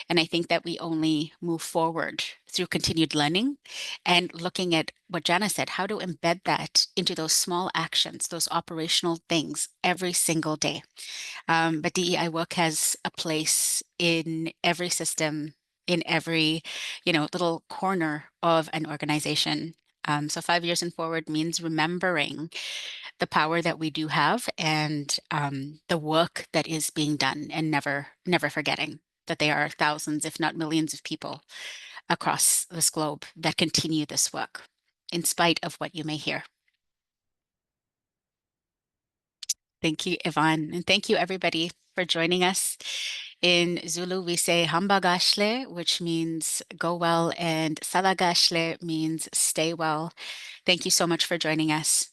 Speaker 1: And I think that we only move forward through continued learning and looking at what Jana said, how to embed that into those small actions, those operational things every single day. But DEI work has a place in every system, in every, little corner of an organization. So 5 years and forward means remembering the power that we do have and the work that is being done, and never forgetting that there are thousands, if not millions, of people across this globe that continue this work in spite of what you may hear. Thank you, Yvonne, and thank you everybody for joining us. In Zulu, we say hamba kahle, which means go well, and sala kahle means stay well. Thank you so much for joining us.